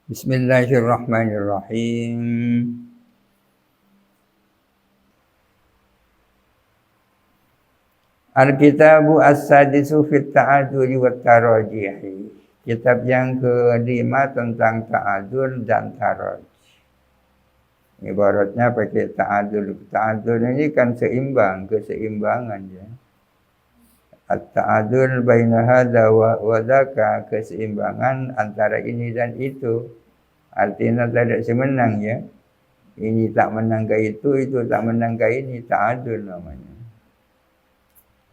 Bismillahirrahmanirrahim. Al-Kitabu As-Sadisu fit Ta'adzuri wa Tarajihi. Kitab yang kelima tentang ta'adzur dan taraj. Ibaratnya pakai ta'adzur. Ta'adzur ini kan seimbang, keseimbangan ya. At-ta'adzur baina hadza wa dzaka, keseimbangan antara ini dan itu. Artinya tidak semenang ya. Ini tak menang ke itu tak menang ke ini, ta'adzur namanya.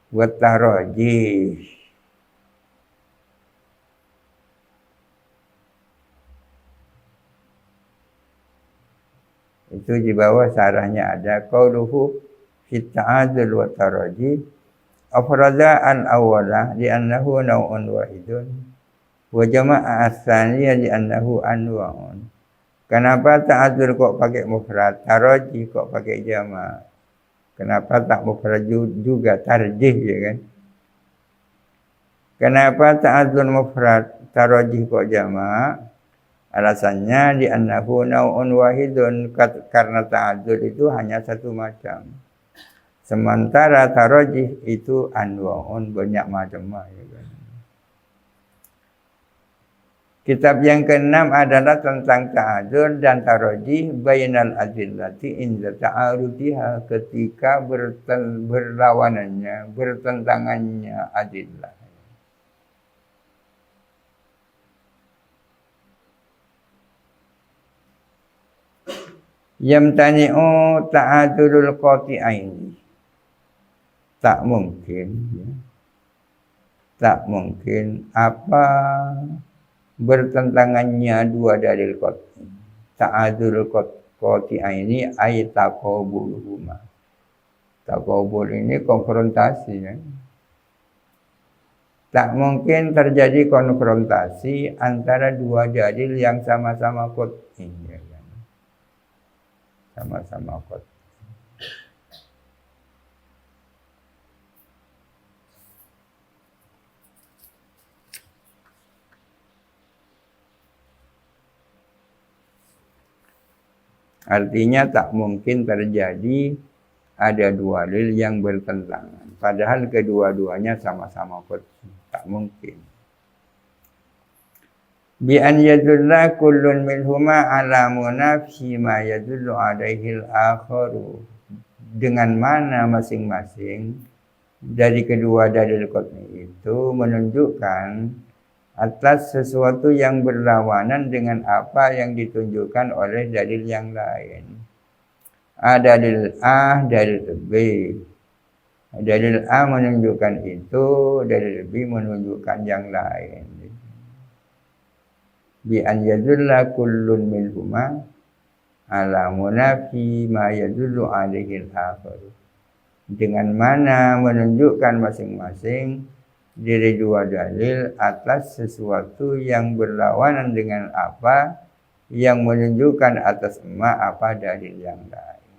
Wa tarajih. Itu di bawah sarahnya ada qauluhu fit ta'adzul wa tarajih afrada an awwala li annahu naw'un wahidun wa jama'a ats-tsaniyya li annahu anwa'un. Kenapa ta'adzul kok pakai mufrad, tarajih kok pakai jama'? Kenapa tak mufrad juga tarjih ya kan? Kenapa ta'adzul mufrad, tarajih kok jama'? Alasannya di annahu naw'un wahidun, karena ta'adzul itu hanya satu macam. Sementara tarajih itu anwa'un, banyak macam ya kan? Kitab yang keenam adalah tentang ta'adzur dan tarajih bainal adillati inda ta'arudiha, ketika berlawanannya, bertentangannya adillah. Yamtani'u ta'adzurul qati'aini. Tak mungkin ya. Tak mungkin apa bertentangannya dua dalil qat'i. Ta'adzurul qati'aini ay taqabuluhuma. Taqabul ini konfrontasi ya. Tak mungkin terjadi konfrontasi antara dua dalil yang sama-sama qat'i ya kan? Sama-sama qat'i. Artinya tak mungkin terjadi ada dua dalil yang bertentangan. Padahal kedua-duanya sama-sama qat'i. Tak mungkin. Bi an yadulla kullun minhuma ala munafi ma yadullu alaihi al-akharu. Dengan mana masing-masing dari kedua dalil qat'i itu menunjukkan atas sesuatu yang berlawanan dengan apa yang ditunjukkan oleh dalil yang lain. Dalil A, dalil B. Dalil A menunjukkan itu, dalil B menunjukkan yang lain. Bi an yadulla kullun minhuma ala munafi ma yadullu alaihi al-akhar. Dengan mana menunjukkan masing-masing dari dua dalil atas sesuatu yang berlawanan dengan apa yang menunjukkan atas apa dalil yang lain.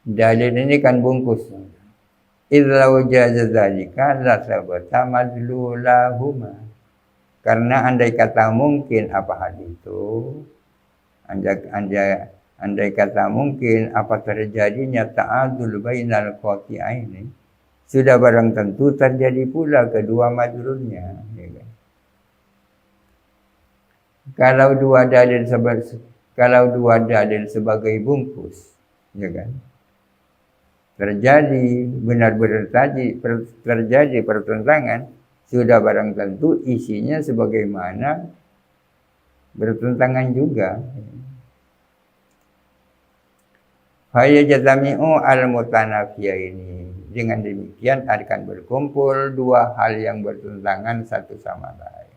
Dalil ini kan bungkus. Idza wajaza dzalika la sabata madlulahuma. Karena andai kata mungkin apa hal itu, andai kata mungkin apa terjadinya ta'adzul bainal qati'aini, sudah barang tentu terjadi pula kedua madlulnya ya kan? Kalau dua dalil sebagai bungkus ya kan, benar-benar terjadi pertentangan, sudah barang tentu isinya sebagaimana bertentangan juga. Faya jazami'u al-mutanafiyah ini. Dengan demikian akan berkumpul dua hal yang bertentangan satu sama lain.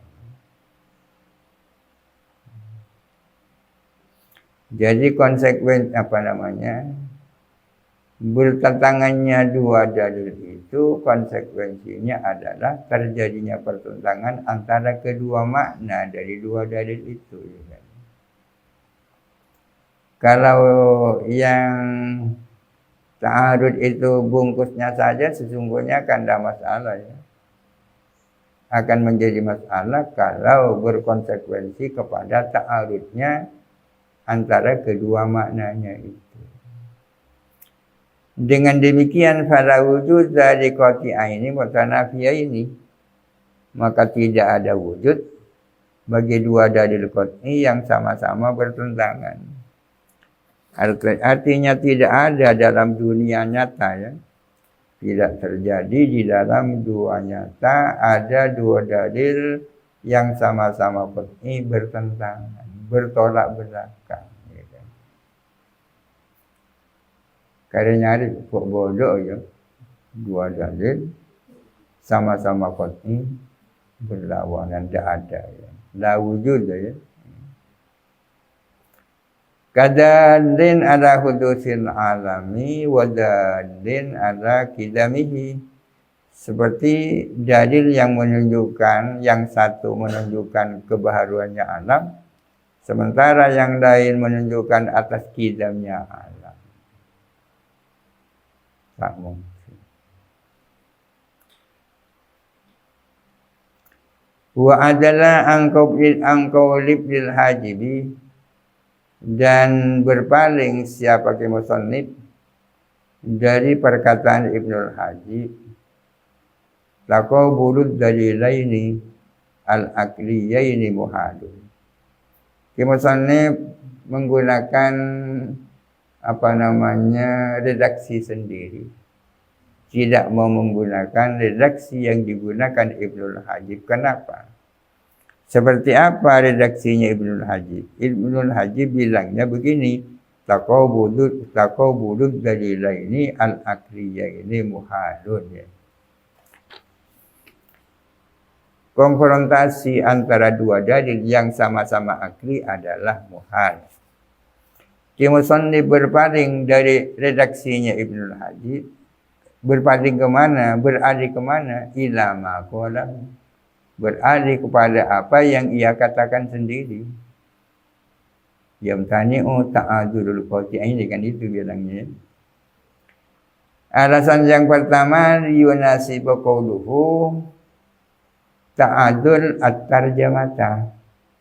Jadi bertentangannya dua dalil itu konsekuensinya adalah terjadinya pertentangan antara kedua makna dari dua dalil itu ya kan? Kalau yang ta'arud itu bungkusnya saja sesungguhnya kan tidak masalah ya. akan menjadi masalah kalau berkonsekuensi kepada ta'arudnya antara kedua maknanya itu. Dengan demikian fala wujud dari qati'aini mutanafiyaini, maka tidak ada wujud bagi dua dalil qat'i yang sama-sama bertentangan. Artinya tidak ada dalam dunia nyata, ya. Tidak terjadi di dalam dua nyata ada dua dalil yang sama-sama qat'i bertentangan, bertolak belakang. Ya. Karena nyari kok bodoh, ya. Dua dalil sama-sama qat'i berlawanan, tidak ada, ya. La wujud, ya. Kadalin ala hudusil alami wadalin ala kidamihi, seperti dalil yang menunjukkan, yang satu menunjukkan kebaharuannya alam, sementara yang lain menunjukkan atas kidamnya alam. Tak mungkin. Wa adalah angkau libil hajibi, dan berpaling siapa musannif dari perkataan Ibnul Hajib, laqau bulud dalilaini al-aqliyaini muhadun. Musannif menggunakan redaksi sendiri, tidak mau menggunakan redaksi yang digunakan Ibnul Hajib. Kenapa? Seperti apa redaksinya Ibnul Hajib? Ibnul Hajib bilangnya begini, taqabudud dalilaini al-aqliyaini muhalun, ya. Konfrontasi antara dua dalil yang sama-sama akli adalah muhal. Musannif berpaling dari redaksinya Ibnul Hajib. Berpaling kemana? Beralih kemana? Ila ma qalahu, beralih kepada apa yang ia katakan sendiri. Yamtani'u ta'adzurul qati'aini, kan itu bilangnya. Alasan yang pertama, yunasibu qawluhu ta'adzul at-tarjamata,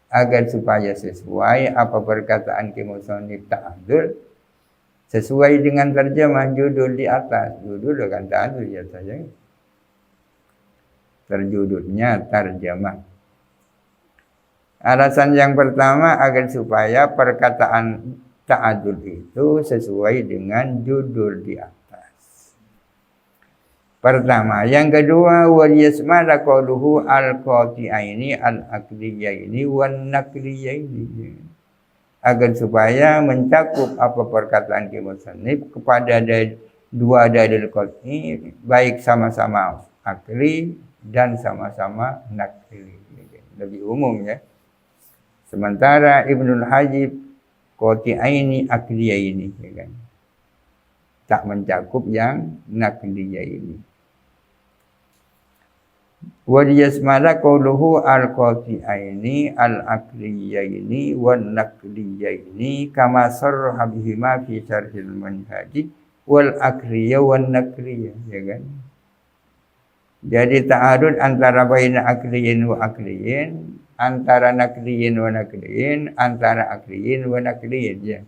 agar supaya sesuai apa perkataan musannif ta'adzul sesuai dengan terjemah judul di atas. Judul kan ta'adzul, ya saja. Terjudulnya tarjamah. Alasan yang pertama agar supaya perkataan ta'adzul itu sesuai dengan judul di atas. Pertama, yang kedua, wal yasmala qawluhu al-qati'aini al-aqliyaini wan naqliyaini, agar supaya mencakup apa perkataan musannif kepada dua dalil qat'i, baik sama-sama akli dan sama-sama nakli, lebih umum, ya. Sementara Ibnul Hajib qati'aini aqliyaini, ya kan, tak mencakup yang nakliyaini. Wa yasmala qawluhu al-qati'aini al-aqliyaini wan nakliyaini kama sarraha bihima fi syarhil manhaji wal aqliya wan nakliya, ya kan. Jadi ta'arud antara baina akliyin wa akliyin, antara nakliyin wa nakliyin, antara akliyin wa nakliyin, ya.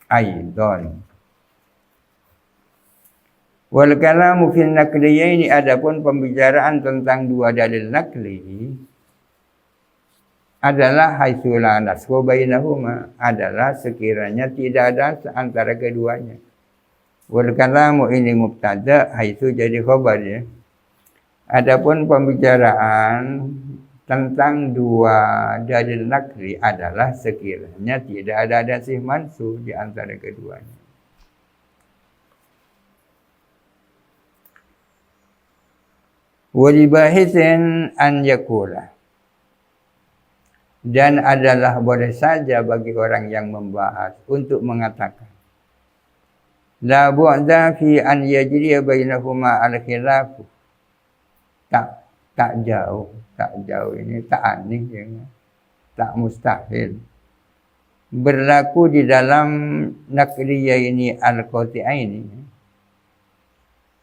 Aidon. Wal kalamu fil nakliyaini, adapun pembicaraan tentang dua dalil nakli adalah haitsu la naswa bainahuma, adalah sekiranya tidak ada antara keduanya. Wal kalamu ini mubtada, haitsu jadi khabar, ya. Adapun pembicaraan tentang dua dalil nakli adalah sekiranya tidak ada dasih mansub di antara keduanya. Walibahisin an yakula, dan adalah boleh saja bagi orang yang membahas untuk mengatakan, la bu'da fi an yajriya bainahuma al-khilaf, tak jauh ini tak aneh, ya, tak mustahil berlaku di dalam nakliyah ini al-qati'ah ini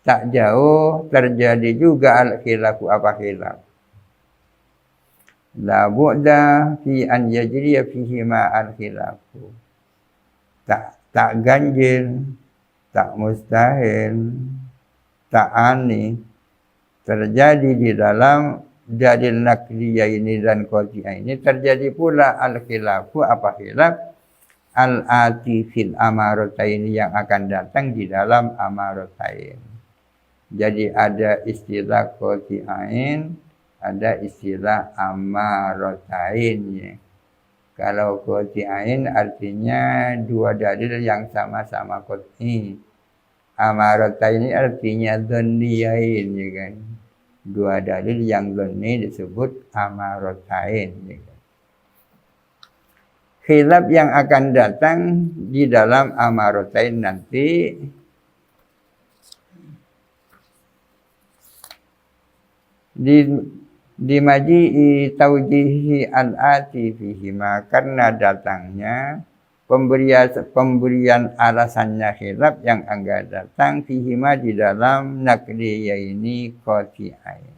tak jauh terjadi juga al-khilafu apa khilaf. La bu'da fi an yajriya fihi ma al-khilafu. Tak ganjil, tak mustahil, tak aneh terjadi di dalam dalil nakliyah ini dan qat'iyah ini terjadi pula al-khilafu apa khilaf al-ati fil amaratain yang akan datang di dalam amaratain. Jadi ada istilah qat'iyah, ada istilah amaratain ya. Kalau qat'iyah artinya dua dalil yang sama-sama qat'i. Amaratain ini artinya dhanniyain ya kan. Dua dalil yang dhanni disebut amaratain ya kan. Khilaf yang akan datang di dalam amaratain nanti di maji'i taujihi al-ati fihima karena datangnya pemberian alasannya khilaf yang akan datang fihima di dalam nakliyaini qati'ain.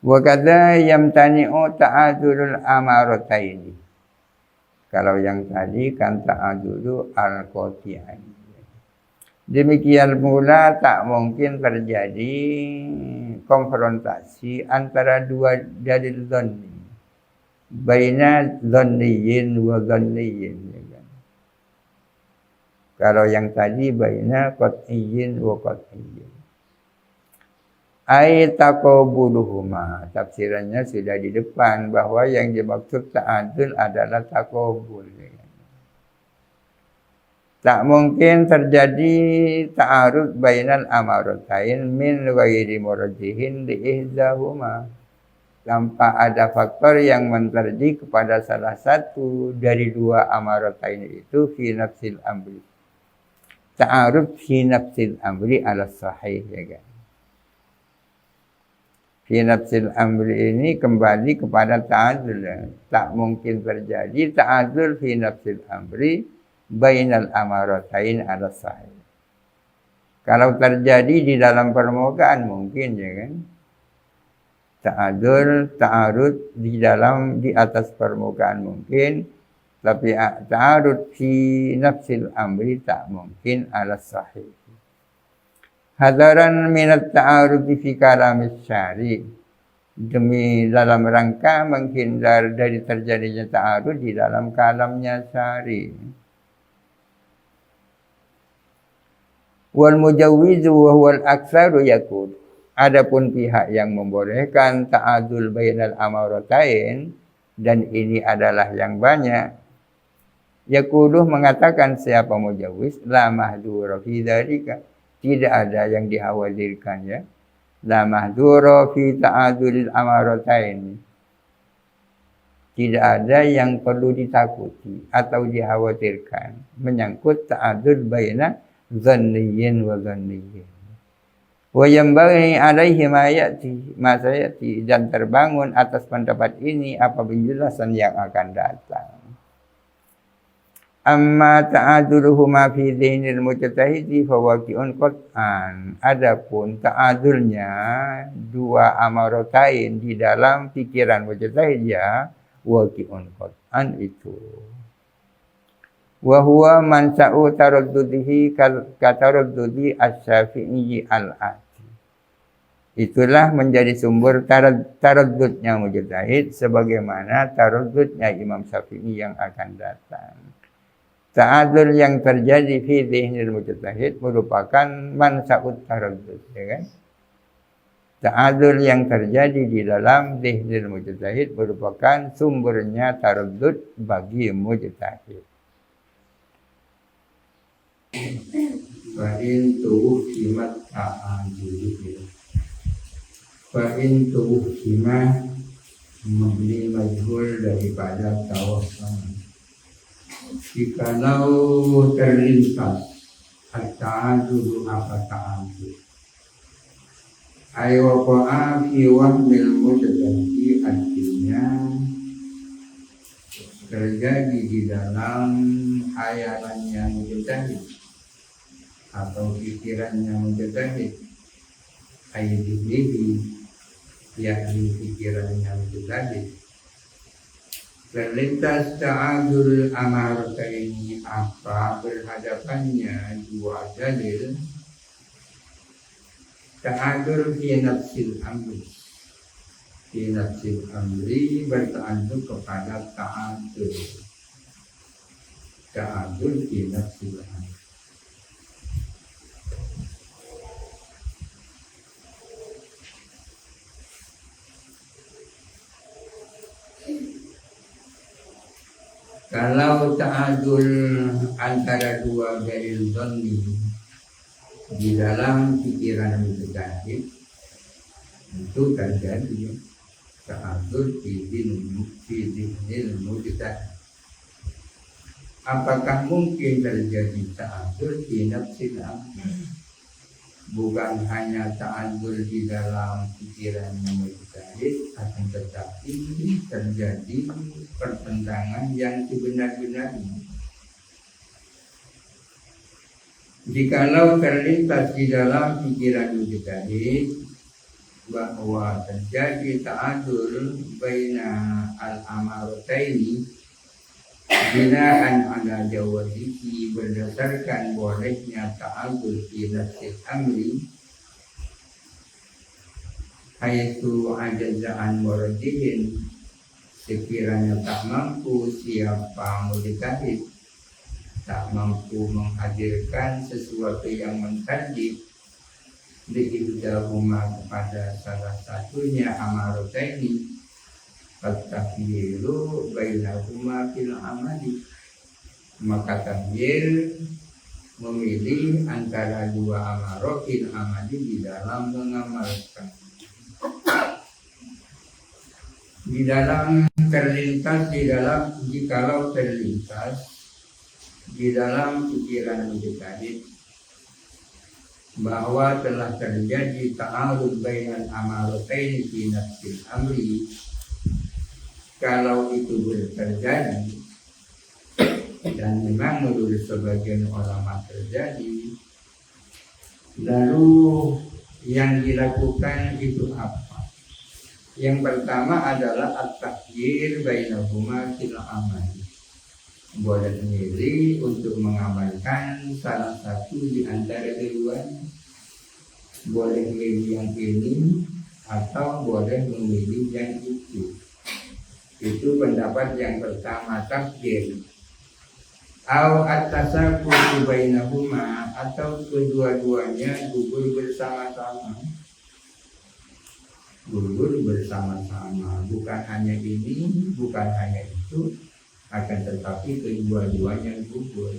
Wa kadza yamtani'u ta'adzurul amarataini. Kalau yang tadi kan ta'adzuru al-qati'ain. Demikian pula tak mungkin terjadi konfrontasi antara dua dalil dhanni. Baina dhanniyin wa dhanniyin. Kalau yang tadi baina qat'iyyin wa qat'iyyin. Ai taqabuluhuma. Tafsirannya sudah di depan bahwa yang dimaksud ta'adul adalah taqabul. Tak mungkin terjadi ta'arud bainal amaratain min ghairi murjihin li ihdahuma. Tanpa ada faktor yang menterji kepada salah satu dari dua amaratain itu fi nafsil amri. Ta'arud fi nafsil amri ala sahih ya kan. Fi nafsil amri ini kembali kepada ta'adzul. Tak mungkin terjadi ta'adzul fi nafsil amri bainal amaratain ala sahih. Kalau terjadi di dalam permukaan mungkin ya kan. Ta'arud di atas permukaan mungkin. Tapi ta'arud fi nafsil amri tak mungkin ala sahih. Hadaran minat ta'arudi fi kalamis syari. Demi dalam rangka menghindar dari terjadinya ta'arud di dalam kalamnya syari. Wal mujawwizu wa huwal aktsaru yaqul. Adapun pihak yang membolehkan ta'adul bainal amaratain dan ini adalah yang banyak. Yaquluh mengatakan siapa mujawwiz la mahdura fi dzalika. Tidak ada yang dikhawatirkan ya. La mahdura fi ta'adulil amaratain. Tidak ada yang perlu ditakuti atau dikhawatirkan menyangkut ta'adul baina dhanniyin wa dhanniyin. Wa yanbaghi alaihi ma sayati dan terbangun atas pendapat ini apa penjelasan yang akan datang. Amma ta'aduluhuma fi dhinil mujtahidi fawaqi'un qat'an. Adapun ta'adulnya dua amaratain di dalam pikiran mujtahid ya waqi'un qat'an itu. Wa huwa mansa'u taraddudihi kataraddudi asy-Syafi'i al-ati. Itulah menjadi sumber taraddudnya mujtahid sebagaimana taraddudnya Imam Syafi'i yang akan datang. Ta'adul yang terjadi fi dhihnil mujtahid merupakan mansa'ut taraddud ya kan. Ta'adul yang terjadi di dalam dhihnil mujtahid merupakan sumbernya taraddud bagi mujtahid. Fa'in tuwuhimat ta'adul. Fa'in tuwuhimat membeli majhul daripada tawafan. Jikalau terlintas at-ta'adul apa ta'adul. Aywaqa fi wahmil mutadaki, artinya terjadi di dalam hayalannya mujtahid atau pikirannya mujtahid, aydihi, yakni pikirannya mujtahid, terlintas ta'adul amarataini, apa berhadapannya dua dalil, ta'adul fi nafsil amri, fi nafsil amri berta'adul kepada ta'adul fi nafsil amri. Kalau ta'adul antara dua dalil dhanni di dalam pikiran mujtahid itu terjadi ta'adul fi dinil mujtahid. Apakah mungkin terjadi ta'adul fi nafsil amri? Bukan hanya ta'adul di dalam pikirannya mujtahid, akan tetapi terjadi pertentangan yang sebenar-benarnya. Jikalau terlintas di dalam pikiran mujtahid bahwa terjadi ta'adul baina al-amarataini binaan ala jawazihi, berdasarkan bolehnya ta'adul fi nafsil amri, haitsu ajaza an murjihin, sekiranya tak mampu siapa mujtahid, tak mampu menghadirkan sesuatu yang mentajib diibdahuma kepada salah satunya amarataini, at-takhyiru bainahuma fil amali, maka takhir memilih antara dua amarah fil amali di dalam mengamalkan. Di dalam terlintas, jikalau terlintas di dalam pikiran mujtahid bahwa telah terjadi ta'arud bainal amarataini fi nafsil amri, kalau itu terjadi, dan memang menurut sebagian ulama terjadi, lalu yang dilakukan itu apa? Yang pertama adalah at-takhyir bainahuma fil amali, boleh milih untuk mengamalkan salah satu di antara keduanya, boleh milih yang ini atau boleh memilih yang itu. Itu pendapat yang pertama, takdir. Au at-tasaqqutu bainahuma, atau kedua-duanya gugur bersama-sama. Gugur bersama-sama, bukan hanya ini, bukan hanya itu, akan tetapi kedua-duanya gugur.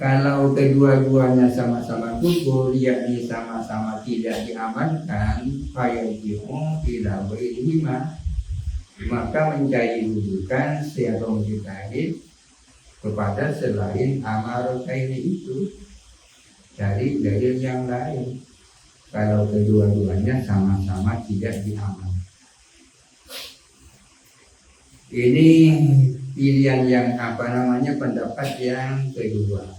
Kalau kedua-duanya sama-sama gugur, yakni sama-sama tidak diamankan, fayaji'u ila bainihima, maka mencari rujukan siapa mujtahid kepada selain amarataini itu dari dalil yang lain, kalau kedua-duanya sama-sama tidak diamalkan. Ini pilihan yang pendapat yang kedua.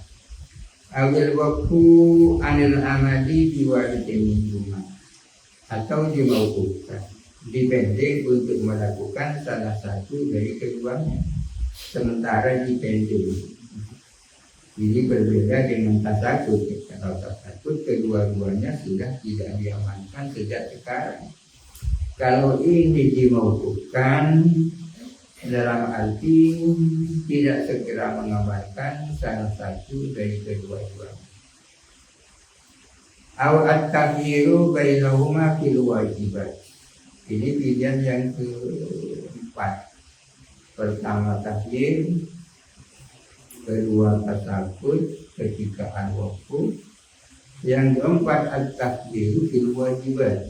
Awil waqfu anil amali biwahidin, atau dimauqufkan, dipending untuk melakukan salah satu dari keduanya, sementara dipending. Ini berbeda dengan tasakut. Kalau tasakut kedua-duanya sudah tidak diamankan sejak sekarang. Kalau ini dimauqufkan dalam arti tidak segera mengamalkan salah satu dari kedua-duanya. Aw at-takhyiru bainahuma fil wajibat. Ini pilihan yang keempat. Pertama takhyir, kedua tasakut, ketiga al-waqfu, yang keempat at-takhyiru fil wajibat.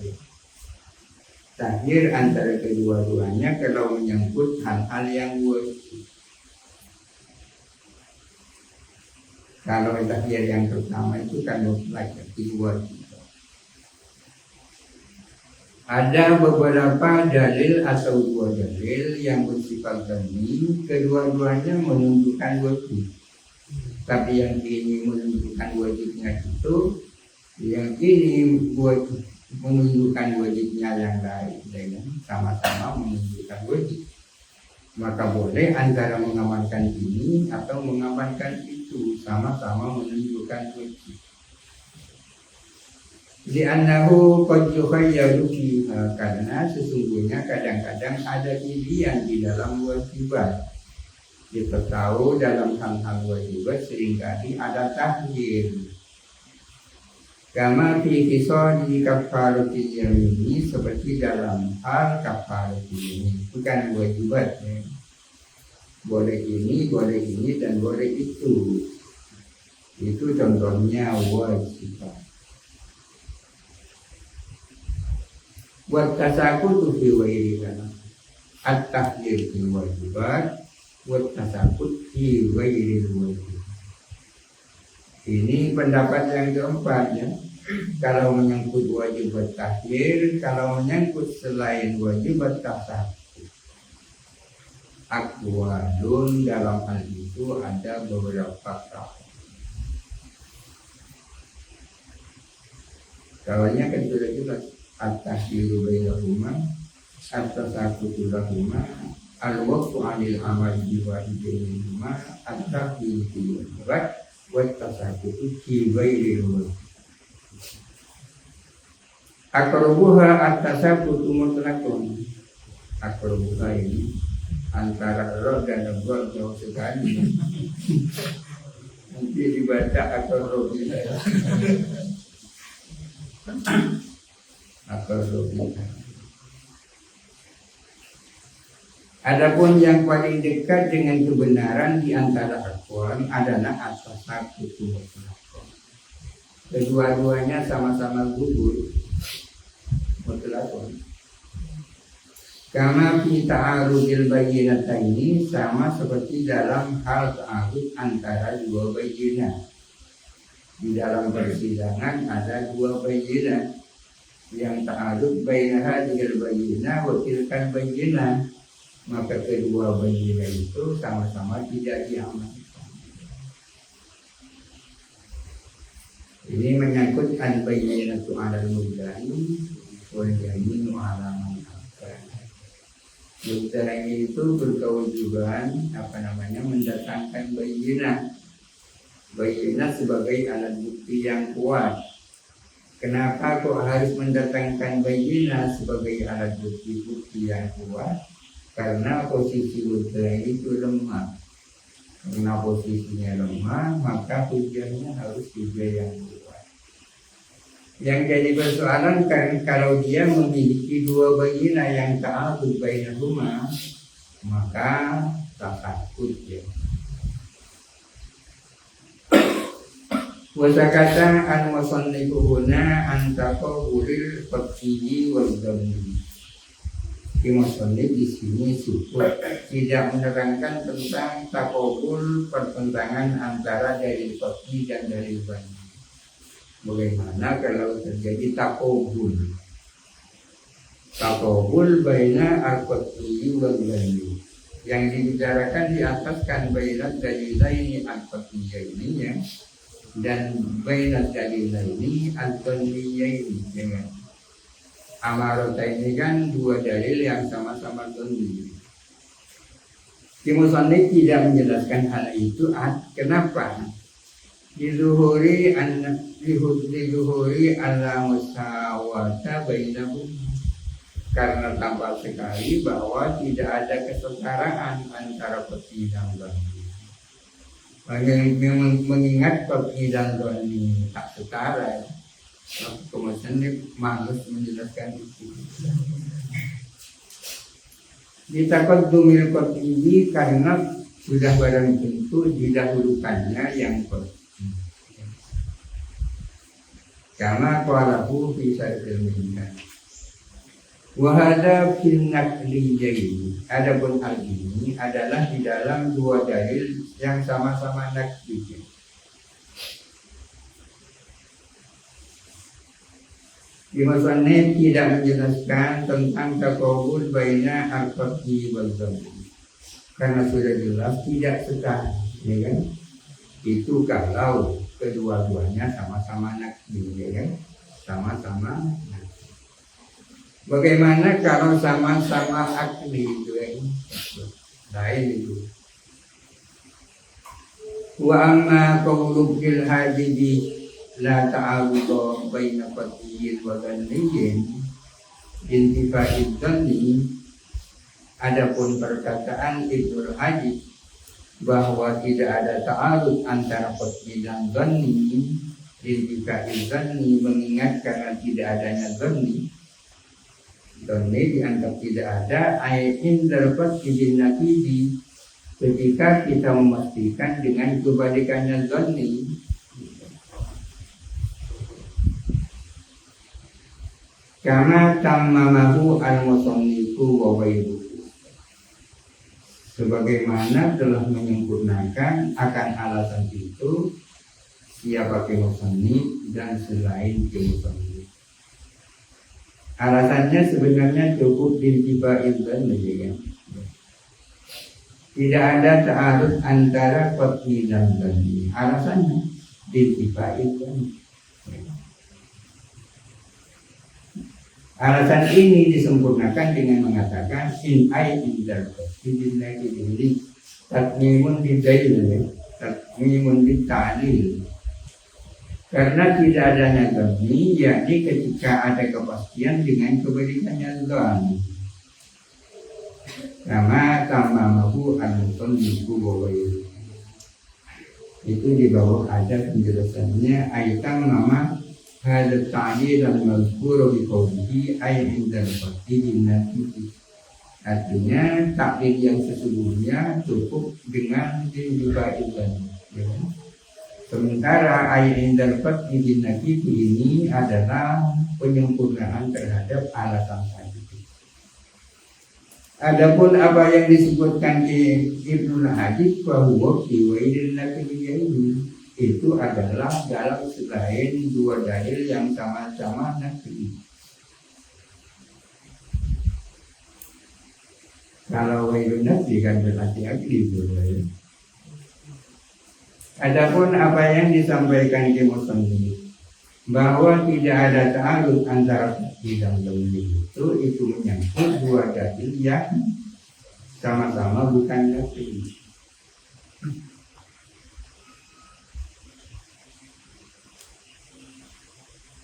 Takhyir antara kedua-duanya kalau menyangkut hal-hal yang wajib. Kalau takhyir yang pertama itu kan mutlak, itu wajib. Ada beberapa dalil atau dua dalil yang bersifat dhanni, kedua-duanya menunjukkan wajib. Tapi yang ini menunjukkan wajibnya itu, yang ini menunjukkan wajibnya yang lain, dengan sama-sama menunjukkan wajib. Maka boleh antara mengamalkan ini atau mengamalkan itu, sama-sama menunjukkan wajib. Li'annahu qad yukhayyaru fiha, karena sesungguhnya kadang-kadang ada pilihan di dalam wajibat. Kita tahu dalam hal-hal wajibat seringkali ada takhir. Kama fi qisadi kafaratil yamin, seperti dalam hal kafaratil yamin, bukan wajibat ya. Boleh ini, dan boleh itu. Itu contohnya wajibat. Buat tasakutu fi wairina at-tahlil fil wajibat, buat tasakut fi wairil wajib. Ini pendapat yang keempat ya. Kalau menyangkut wajibat tahlil, kalau menyangkut selain wajibat tasakut, aqwalun, dalam hal itu ada beberapa kaul. Kaulnya kan sudah jelas. At-tahdiru bainahuma, at-tasakutu lahuma, al-waqtu 'anil amali biwajibaihima, at-tahdiru fil wajibat, wat-tasakutu fi ghairil wajib. Aqrabuha at-tasakutu mutlaqun. Aqrabuha ini antara ra dan dha jauh sekali. Nanti dibaca aqrabuha. Adapun yang paling dekat dengan kebenaran di antara aqwal adalah at-tasakutu mutlaqan. Kedua-duanya sama-sama gugur mutlaqan. Karena fi ta'arudil bayyinataini, sama seperti dalam hal ta'arud antara dua bayyinah. Di dalam persidangan ada dua bayyinah yang ta'arud bainaha hadhil bayyinah wa tilkal bayyinah, maka kedua bayyinah itu sama-sama tidak diamalkan. Ini menyangkut al-bayyinatu 'alal mudda'i wal yaminu 'ala man ankar. Mudda'i itu berkewajiban mendatangkan bayyinah. Bayyinah sebagai alat bukti yang kuat. Kenapa kok harus mendatangkan bayyinah sebagai alat bukti yang kuat? Karena posisi mudda'i itu lemah. Karena posisinya lemah, maka hujahnya harus juga yang kuat. Yang jadi persoalan kan kalau dia memiliki dua bayyinah yang ta'arud bainahuma, maka tasakut ya. Wasakata al-musannifu huna antaqahulil qat'i wal dhammi. Musannif di sini sukut tidak menerangkan tentang taqabul, pertentangan antara dalil qat'i dan dalil dhammi. Bagaimana kalau terjadi taqabul? Taqabul baina al-qat'i wal dhammi. Yang dibicarakan di atas kan baina dalilaini al-qat'iyyaini ya. Dan bainat dalilaini al-dhanniyaini, dengan amarata ini kan dua dalil yang sama-sama dhanni. Musannif tidak menjelaskan hal itu. Kenapa? Lizuhuri ala musawata bainahum, karena tampak sekali bahwa tidak ada kesetaraan antara qat'i dan dhanni. Mengingat qat'i dan dhanni tak setara, kemudian malas menjelaskan itu. Ditaqaddumil qat'i karena sudah barang tentu didahulukannya yang qat'i. Karena qalahu fi syarhil minhaj. Wa hadza fil naqliyyin. Adapun hal ini adalah di dalam dua dalil yang sama-sama naqli. Musannif tidak menjelaskan tentang taqabul baina al-qat'i wal dhammi. Karena sudah jelas tidak setara, ya kan? Itu kalau kedua-duanya sama-sama nakdi, ya kan? Sama-sama nakdi. Bagaimana kalau sama-sama akli itu, ya kan? Lain itu. Wa amma qawlu fil hadidi la ta'arudu baina qat'iyyin wa dhanniyin intifa'id dhanni. Adapun perkataan Ibnu Hajib bahwa tidak ada ta'arud antara qat'i dan dhanni, intifa'id dhanni mengingat karena tidak adanya dhanni dianggap tidak ada ayatin dapat izin nakidi ketika kita memastikan dengan kebalikannya dhanni. Karena tamamahu al-musannifu wa ghairuhu, sebagaimana telah menyempurnakan akan alasan itu siapa musannif dan selain musannif. Alasannya sebenarnya cukup intiba'il dhanni, ya. Tidak ada ta'arud antara qat'i dan dhanni. Alasannya intiba'il dhanni. Alasan ini disempurnakan dengan mengatakan in ay indal bidillahi bihi tatmimun bidail, tatmimun bitalil. Karena tidak adanya dhanni, yakni ketika ada kepastian dengan kebalikannya dhanni. Kama tamamahu al-musannifu wa ghairuhu. Itu di bawah ada penjelasannya aitam nama hadza ta'lil al-mazkur bi qawlihi ay indal qat'i nafsi. Artinya taklid yang sesungguhnya cukup dengan intiba'il dhanni. Sementara ayat indal qat'i nafsi ini adalah penyempurnaan terhadap alasan tadi. Adapun apa yang disebutkan di Ibnu Hajib bahwa kiwaidil nakiyah itu adalah dalam selain dua dalil yang sama-sama nakli. Kalau waidun nakli kan berarti akli boleh. Adapun apa yang disampaikan di musannif bahwa tidak ada ta'arud antara qat'i dan dhanni itu menyangkut dua dalil yang sama-sama bukan nakli.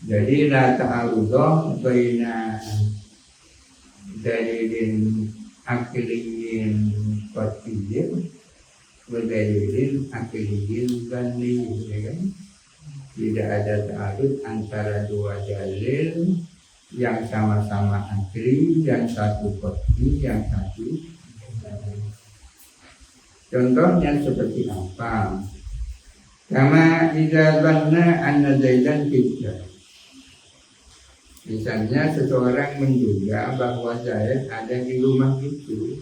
Jadi la ta'arudu baina dalilin akliyin qat'iyyin wa dalilin akliyin dhanni, ya kan? Tidak ada ta'arud antara dua dalil yang sama-sama akli, yang satu qat'i, yang satu dhanni. Contohnya seperti apa? Kama idza dhanna anna zaidan fitnah. Misalnya seseorang menduga bahwa Zaid ada di rumah itu.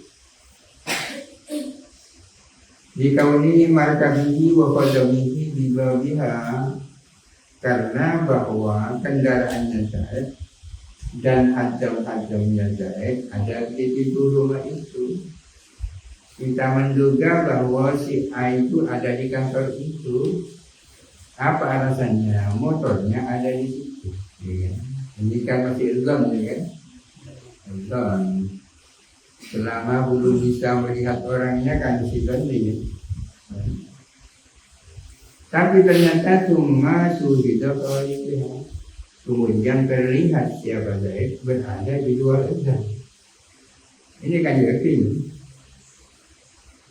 Dikauni markabihi wa qadamihi di babiha, karena bahwa kendaraannya Zaid dan ajam-ajamnya Zaid ada di pintu rumah itu. Kita menduga bahwa si A itu ada di kantor itu. Apa alasannya? Motornya ada di situ, ya. Ini kan masih zon, ya kan? Zon. Selama belum bisa melihat orangnya kan masih zon, ya. Tapi ternyata cuma sudah itu. Kemudian terlihat siapa Zaid berada di luar zon. Ini kan yakin.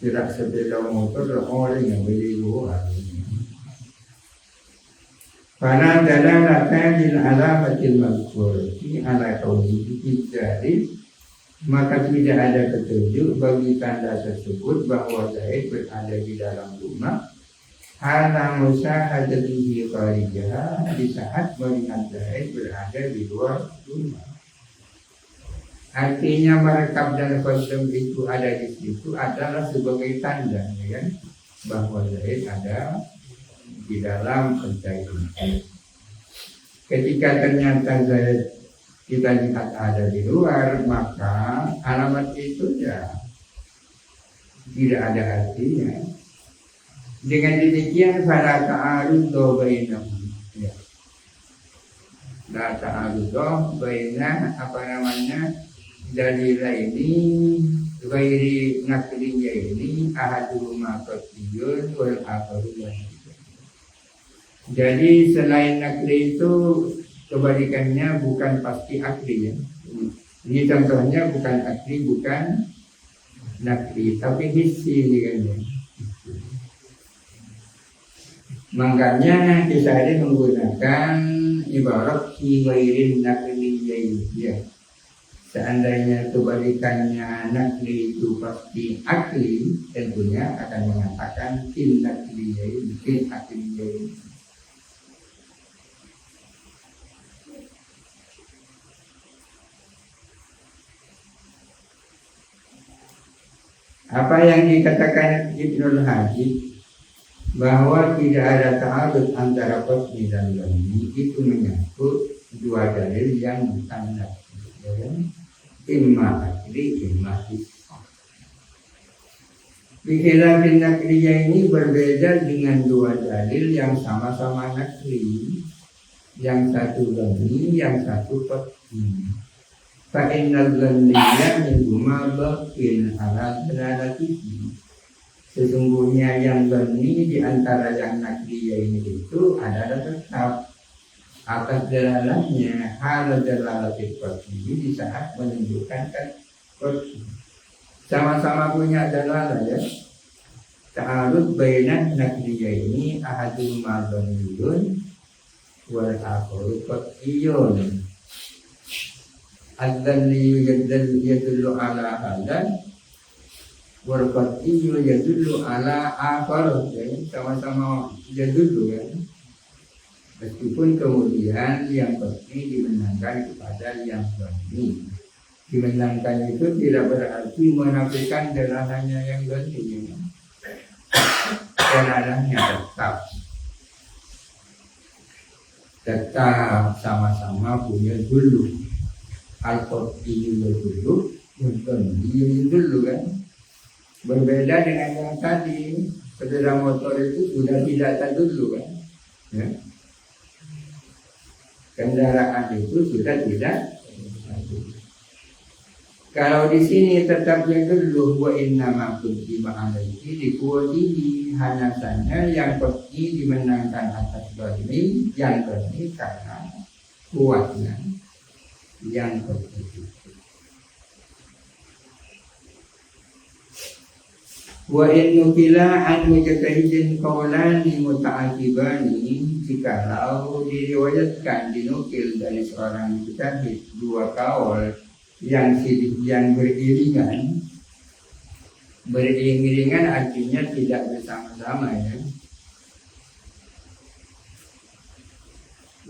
Tidak sepeda motor orang yang beli luar. Karena dalam latanil alamatil mazkurati ala qawlihi jadi maka tidak ada petunjuk bagi tanda tersebut bahwa Zaid berada di dalam rumah. Hana musahadatihi kharijah, di saat melihat Zaid berada di luar rumah. Artinya merekam dan konsum itu ada di situ adalah sebagai tanda, ya kan, bahwa Zaid ada di dalam pencairan. Ketika ternyata kita lihat ada di luar, maka alamat itu ya tidak ada artinya. Dengan demikian fala ta'arudhu bainahum. Ya. La ta'arudhu baina dalila ini ghairi nakliya ini ahaduhuma qatiyun wal akharu. Jadi selain nakli itu kebalikannya bukan pasti akli ya. Ini contohnya bukan akli, bukan nakli, tapi hissi kan ya. Makanya kita ini menggunakan ibarat kiwairin nakliyain ya. Seandainya kebalikannya nakli itu pasti akli, tentunya akan mengatakan tin nakliyain, tin akliyain. Apa yang dikatakan Ibnul Hajib bahwa tidak ada ta'arud antara qasdi dan dhanni itu menyangkut dua dalil yang bukan nakli, ya kan? Imma akli, imma hissi. Bikhilafin nakliyah ini berbeda dengan dua dalil yang sama-sama nakli, yang satu dhanni, yang satu qasdi. Fa'innal dhanniya minhuma baqin ala dalalatihi. Sesungguhnya yang dhanni di antara yang nakliyah ini itu adalah tetap atas dalalahnya hal dalalatil qasdi di saat menunjukkan qasdi. Sama-sama punya dalalah ya. Ta'arud bainan nakliyah ini ahaduma dhanniyun wal akharu qasdiyun. Al-dhanni yadullu ala hadha wal qat'iyyu yadullu ala akhar. Sama-sama yadullu ya. Meskipun kemudian yang qat'i dimenangkan kepada yang dhanni. Dimenangkan itu tidak berarti menafikan dalalahnya yang dhanni. Dalalahnya tetap sama-sama punya dulu. Al-Qat'i dulu, Dhanni dulu kan. Berbeda dengan yang tadi, sepeda motor itu sudah tidak dulu kan. Ya. Kendaraan itu sudah tidak. Kalau di sini tetap yang dulu, wa innama qudima alaihi dikuwatihi, hanya saja yang Qat'i dimenangkan atas Dhanni, yang Dhanni karena kuatnya yang begitu. Wa in nukila an mujtahidin qawlani muta'aqibani, jikalau diriwayatkan dinukil dari seorang mujtahid dua kaul yang beriringan artinya tidak bersama-sama ya.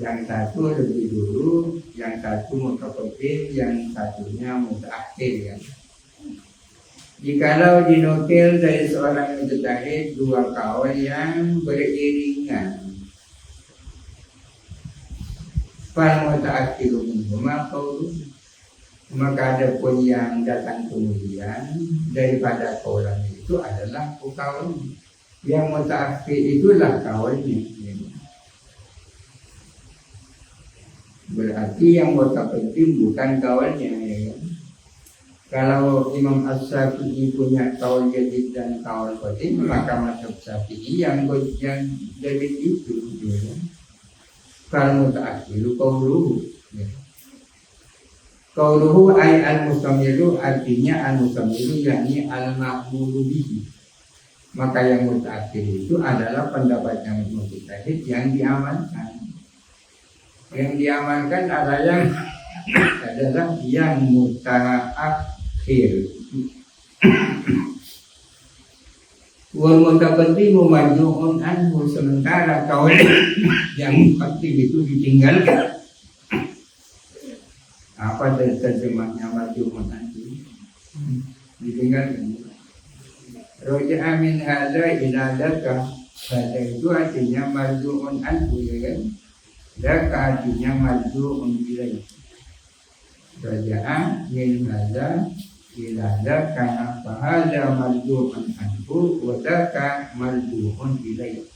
Yang satu lebih dulu, yang satu mutaqaddim, yang satunya mutaakhir ya. Jikalau dinukil dari seorang mujtahid dua kaul yang beriringan, fal mutaakhiru minhuma qaulun, maka ada pun yang datang kemudian daripada kaulan itu adalah kaul. Yang mutaakhir itulah kaulnya. Berarti yang mutaqaddim bukan kaulnya ya. Kalau Imam As-Syafi'i punya kaul jadid dan kaul qadim, maka mazhab Syafi'i yang jadid itu ya. Kalau mutaakhiru qauluhu ya. Qauluhu ay al-mustamilu, artinya al-mustamilu yakni al-ma'mulu bihi. Maka yang mutaakhir itu adalah pendapatnya mujtahid yang diamalkan. Yang diamalkan adalah yang mutaakhir. Wal mutaqaddimu majnu'un anhu, sementara kaul yang mutaqaddim itu ditinggalkan. Apa terjemahnya majnu'un anhu? Ditinggalkan. Roja'a min hadza ila dzaka. Hadza itu artinya majnu'un anhu ya kan. Daka artinya marju'un ilaih. Raja'an min hadza ila daka fahadza marju'un anhu wa daka marju'un ilaih.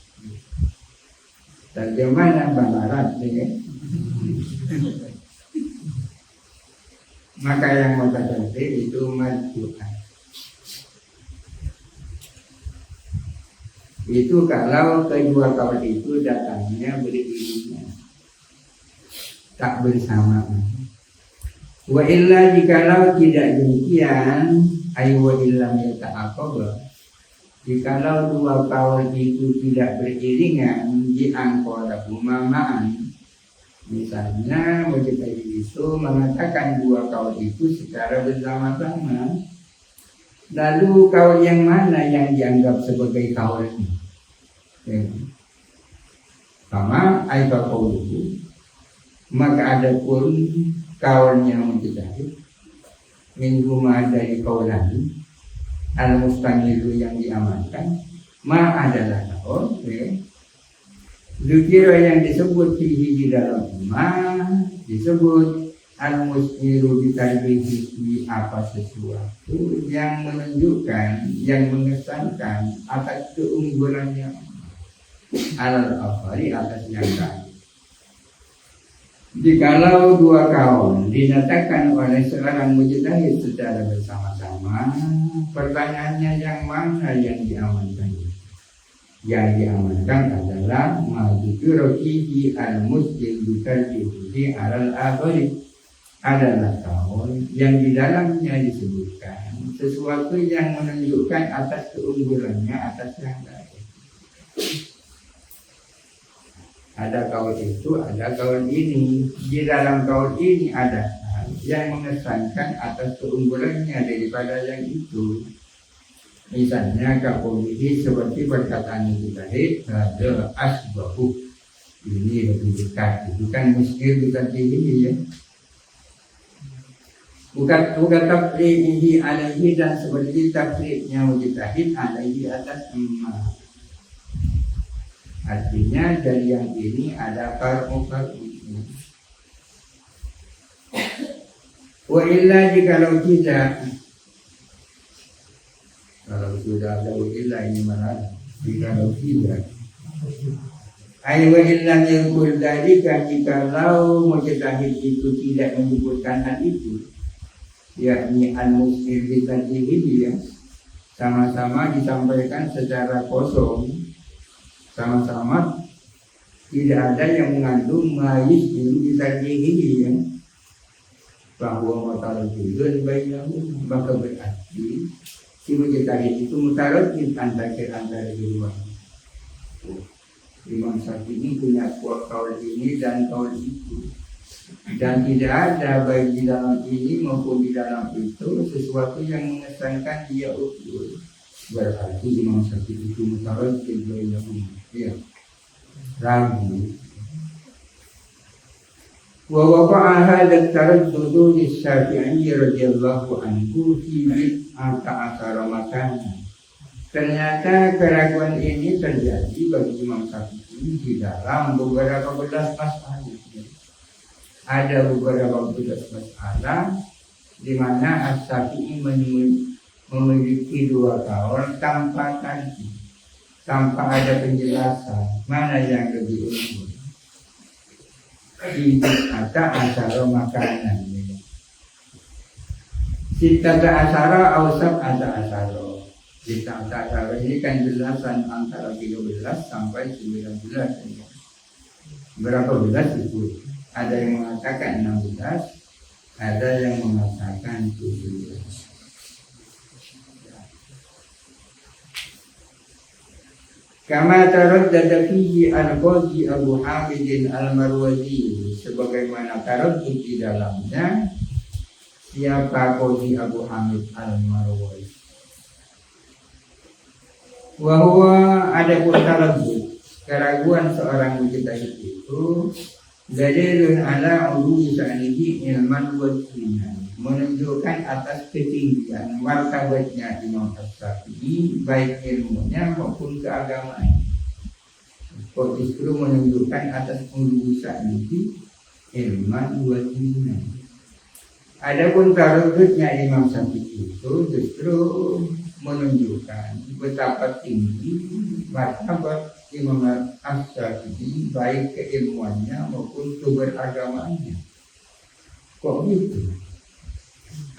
Bagaimana barat ya? Maka yang mutasyabih itu marju'an. Itu kalau kedua kaul itu datangnya beriringan, tak bersamaan. Wa illa jikalau tidak demikian, ay wa illam yata'aqaba, jikalau dua kaul itu tidak beriringan di angkara umamaan, misalnya Mujtahid itu mengatakan dua kaul itu secara bersama-sama, lalu kaul yang mana yang dianggap sebagai kaul ini? Sama aiba qauluhu, maka ada pun kaulnya Mujtahid min huma dari kaulan al-mustamilu yang diamalkan, ma adalah kaul Dukira yang disebut fihi di dalam ma disebut al-musmiru bitarbihi, apa sesuatu yang menunjukkan, yang mengesankan atas keunggulannya al-afari, atas yang lain. Jikalau dua kaul dinyatakan oleh seorang mujtahid secara bersama-sama, pertanyaannya yang mana yang diamankan? Yang diamankan adalah ma'dzikru fihi al-muslim bitarbihi al-afari, adalah kaul yang di dalamnya disebutkan sesuatu yang menunjukkan atas keunggulannya atas yang lain. Ada kaul itu, ada kaul ini. Di dalam kaul ini ada yang mengesankan atas keunggulannya daripada yang itu. Misalnya kaulihi, seperti perkataan Mujtahid, ada asbahu, ini lebih dekat. Itu kan muskil bukan ini ya. Bukan tafri'ihi alaihi, dan seperti tafri'nya Mujtahid alaihi atas emma. Artinya dari yang ini ada far'u. Wa illa jikalau tidak, kalau sudah ada wa illa ini mana? Jikalau tidak, ay wa illa yaqul dzalika, jikalau Mujtahid itu tidak menyebutkan hal itu, yakni al-musnir bitarjihi, ya, sama-sama disampaikan secara kosong, sama-sama tidak ada yang mengandung majis itu bitarjihi, ya, bahwa mutarajjidun bainahu, maka berarti si Mujtahid itu mutarajjid antara dua. Imam Syafi'i punya kaul ini dan kaul itu, dan tidak ada baik di dalam ini maupun di dalam itu sesuatu yang mengesankan dia ukur. Berarti Imam Syafi'i itu mutarajjid bainahu, ya, ragu. Wa waqa'a hadha at-taraddud lis-Syafi'i radhiyallahu anhu fi asara makan. Ternyata keraguan ini terjadi bagi Imam Syafi'i di dalam beberapa belas masalah. Ada beberapa belas masalah di mana Asy-Syafi'i memiliki dua kaul tanpa tadi, tanpa ada penjelasan mana yang lebih unggul. Sitata asara makanan, sitata asara ausab asara. Sitata asara ini kan jelasan antara 13 sampai 19. Berapa belas itu? Ada yang mengatakan 16, ada yang mengatakan 17. Kama taraddada fihi al-Qadhi Abu Hamid al-Marwazi, sebagaimana taraddud di dalamnya siapa Qadhi Abu Hamid al-Marwazi. Wa huwa, ada pun taraddud, keraguan seorang mujtahid itu dalilun ala uluwi sa'nihi ilman wa dinan, menunjukkan atas ketinggian martabatnya Imam Asy-Syafi'i baik ilmunya maupun keagamaan. kok justru menunjukkan atas ulusan itu ilman wa dinan. Adapun tarudutnya Imam Syafi'i itu justru menunjukkan betapa tinggi martabat Imam Syafi'i baik keilmuannya maupun keberagamaannya. Kok gitu?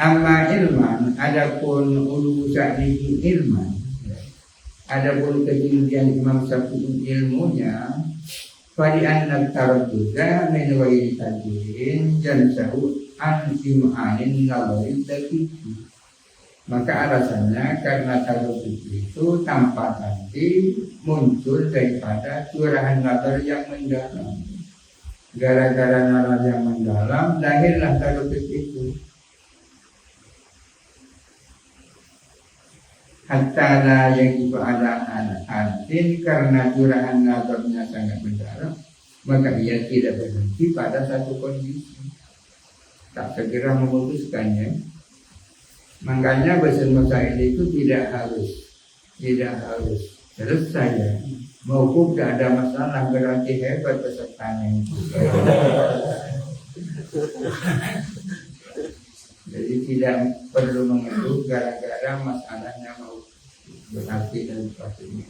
Amma ilman, adapun ulusan itu ilman, adapun ketinggian Imam Syafi'i ilmunya, fadi anak taradduda min ghairi tadbirin jansahu an im'anin nawarin dakiki. Maka alasannya karena taradud itu tanpa nanti muncul daripada curahan nazar yang mendalam. Gara-gara nazar yang mendalam lahirlah taradud itu. Hatta la yajibu ala al-hadin, karena curahan nazarnya sangat mendalam, maka ia tidak berhenti pada satu kondisi, tak segera memutuskannya. Makanya bahasa masail itu tidak harus selesai ya. Mauquf tidak ada masalah, berarti hebat pesertanya itu. Jadi tidak perlu mengeluh gara-gara masalahnya mau berarti dan sebagainya.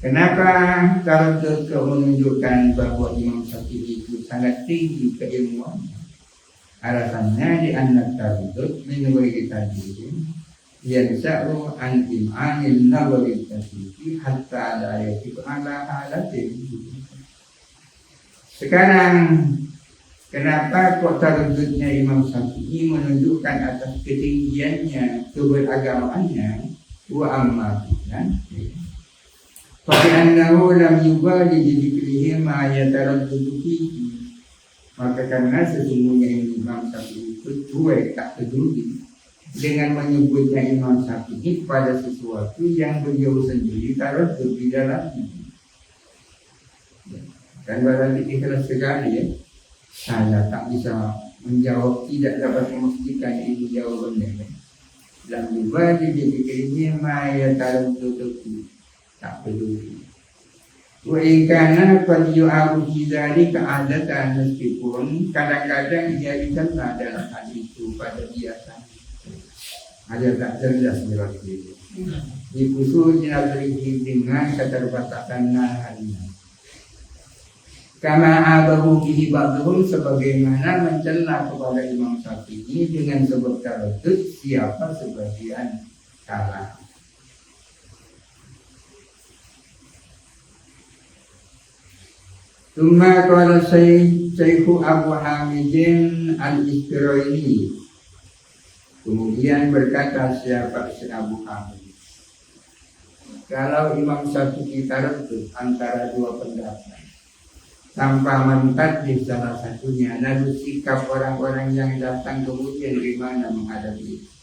Kenapa taradud menunjukkan bahwa Imam Syafi'i itu sangat tinggi keilmuan? Alasannya di anak taradud min ghairi tadbirin yansa'u an im'anil nawawi tadbirin hatta la yajib ala halatin. Sekarang kenapa kok taradudnya Imam Syafi'i menunjukkan atas ketinggiannya keberagamaannya wa amma bilan fa'annahu lam yubali bidikrihi ma yataraddudu fihi. Maka karena sesungguhnya Imam Syafi'i itu cuek, tak peduli dengan menyebutnya Imam Syafi'i pada sesuatu yang beliau sendiri taraddud di dalamnya. Dan barang ikhlas sekali ya, saya tak bisa menjawab, tidak dapat memastikan ini jawabannya. Lam yubali bidikrihi ma yataraddudu fihi, tak peduli. Wa ingkana qad yu'abu dzalika keadaan, meskipun kadang-kadang ia dikenal dalam hal itu pada biasanya. Ada tak cerdas berarti itu. Dikusul dinazrihi dengan keterbatasan nalarnya. Kama abahu bihi ba'dhum, sebagaimana mencela kepada Imam Syafi'i dengan sebab taradud siapa sebagian kalah. Tsumma qala Syekhu Abu Hamidin al-Isfirayni, kemudian berkata siapa Syekh Abu Hamid, kalau Imam Syafi'i taradud antara dua pendapat tanpa mentat di salah satunya, lalu sikap orang-orang yang datang kemudian gimana menghadapi itu?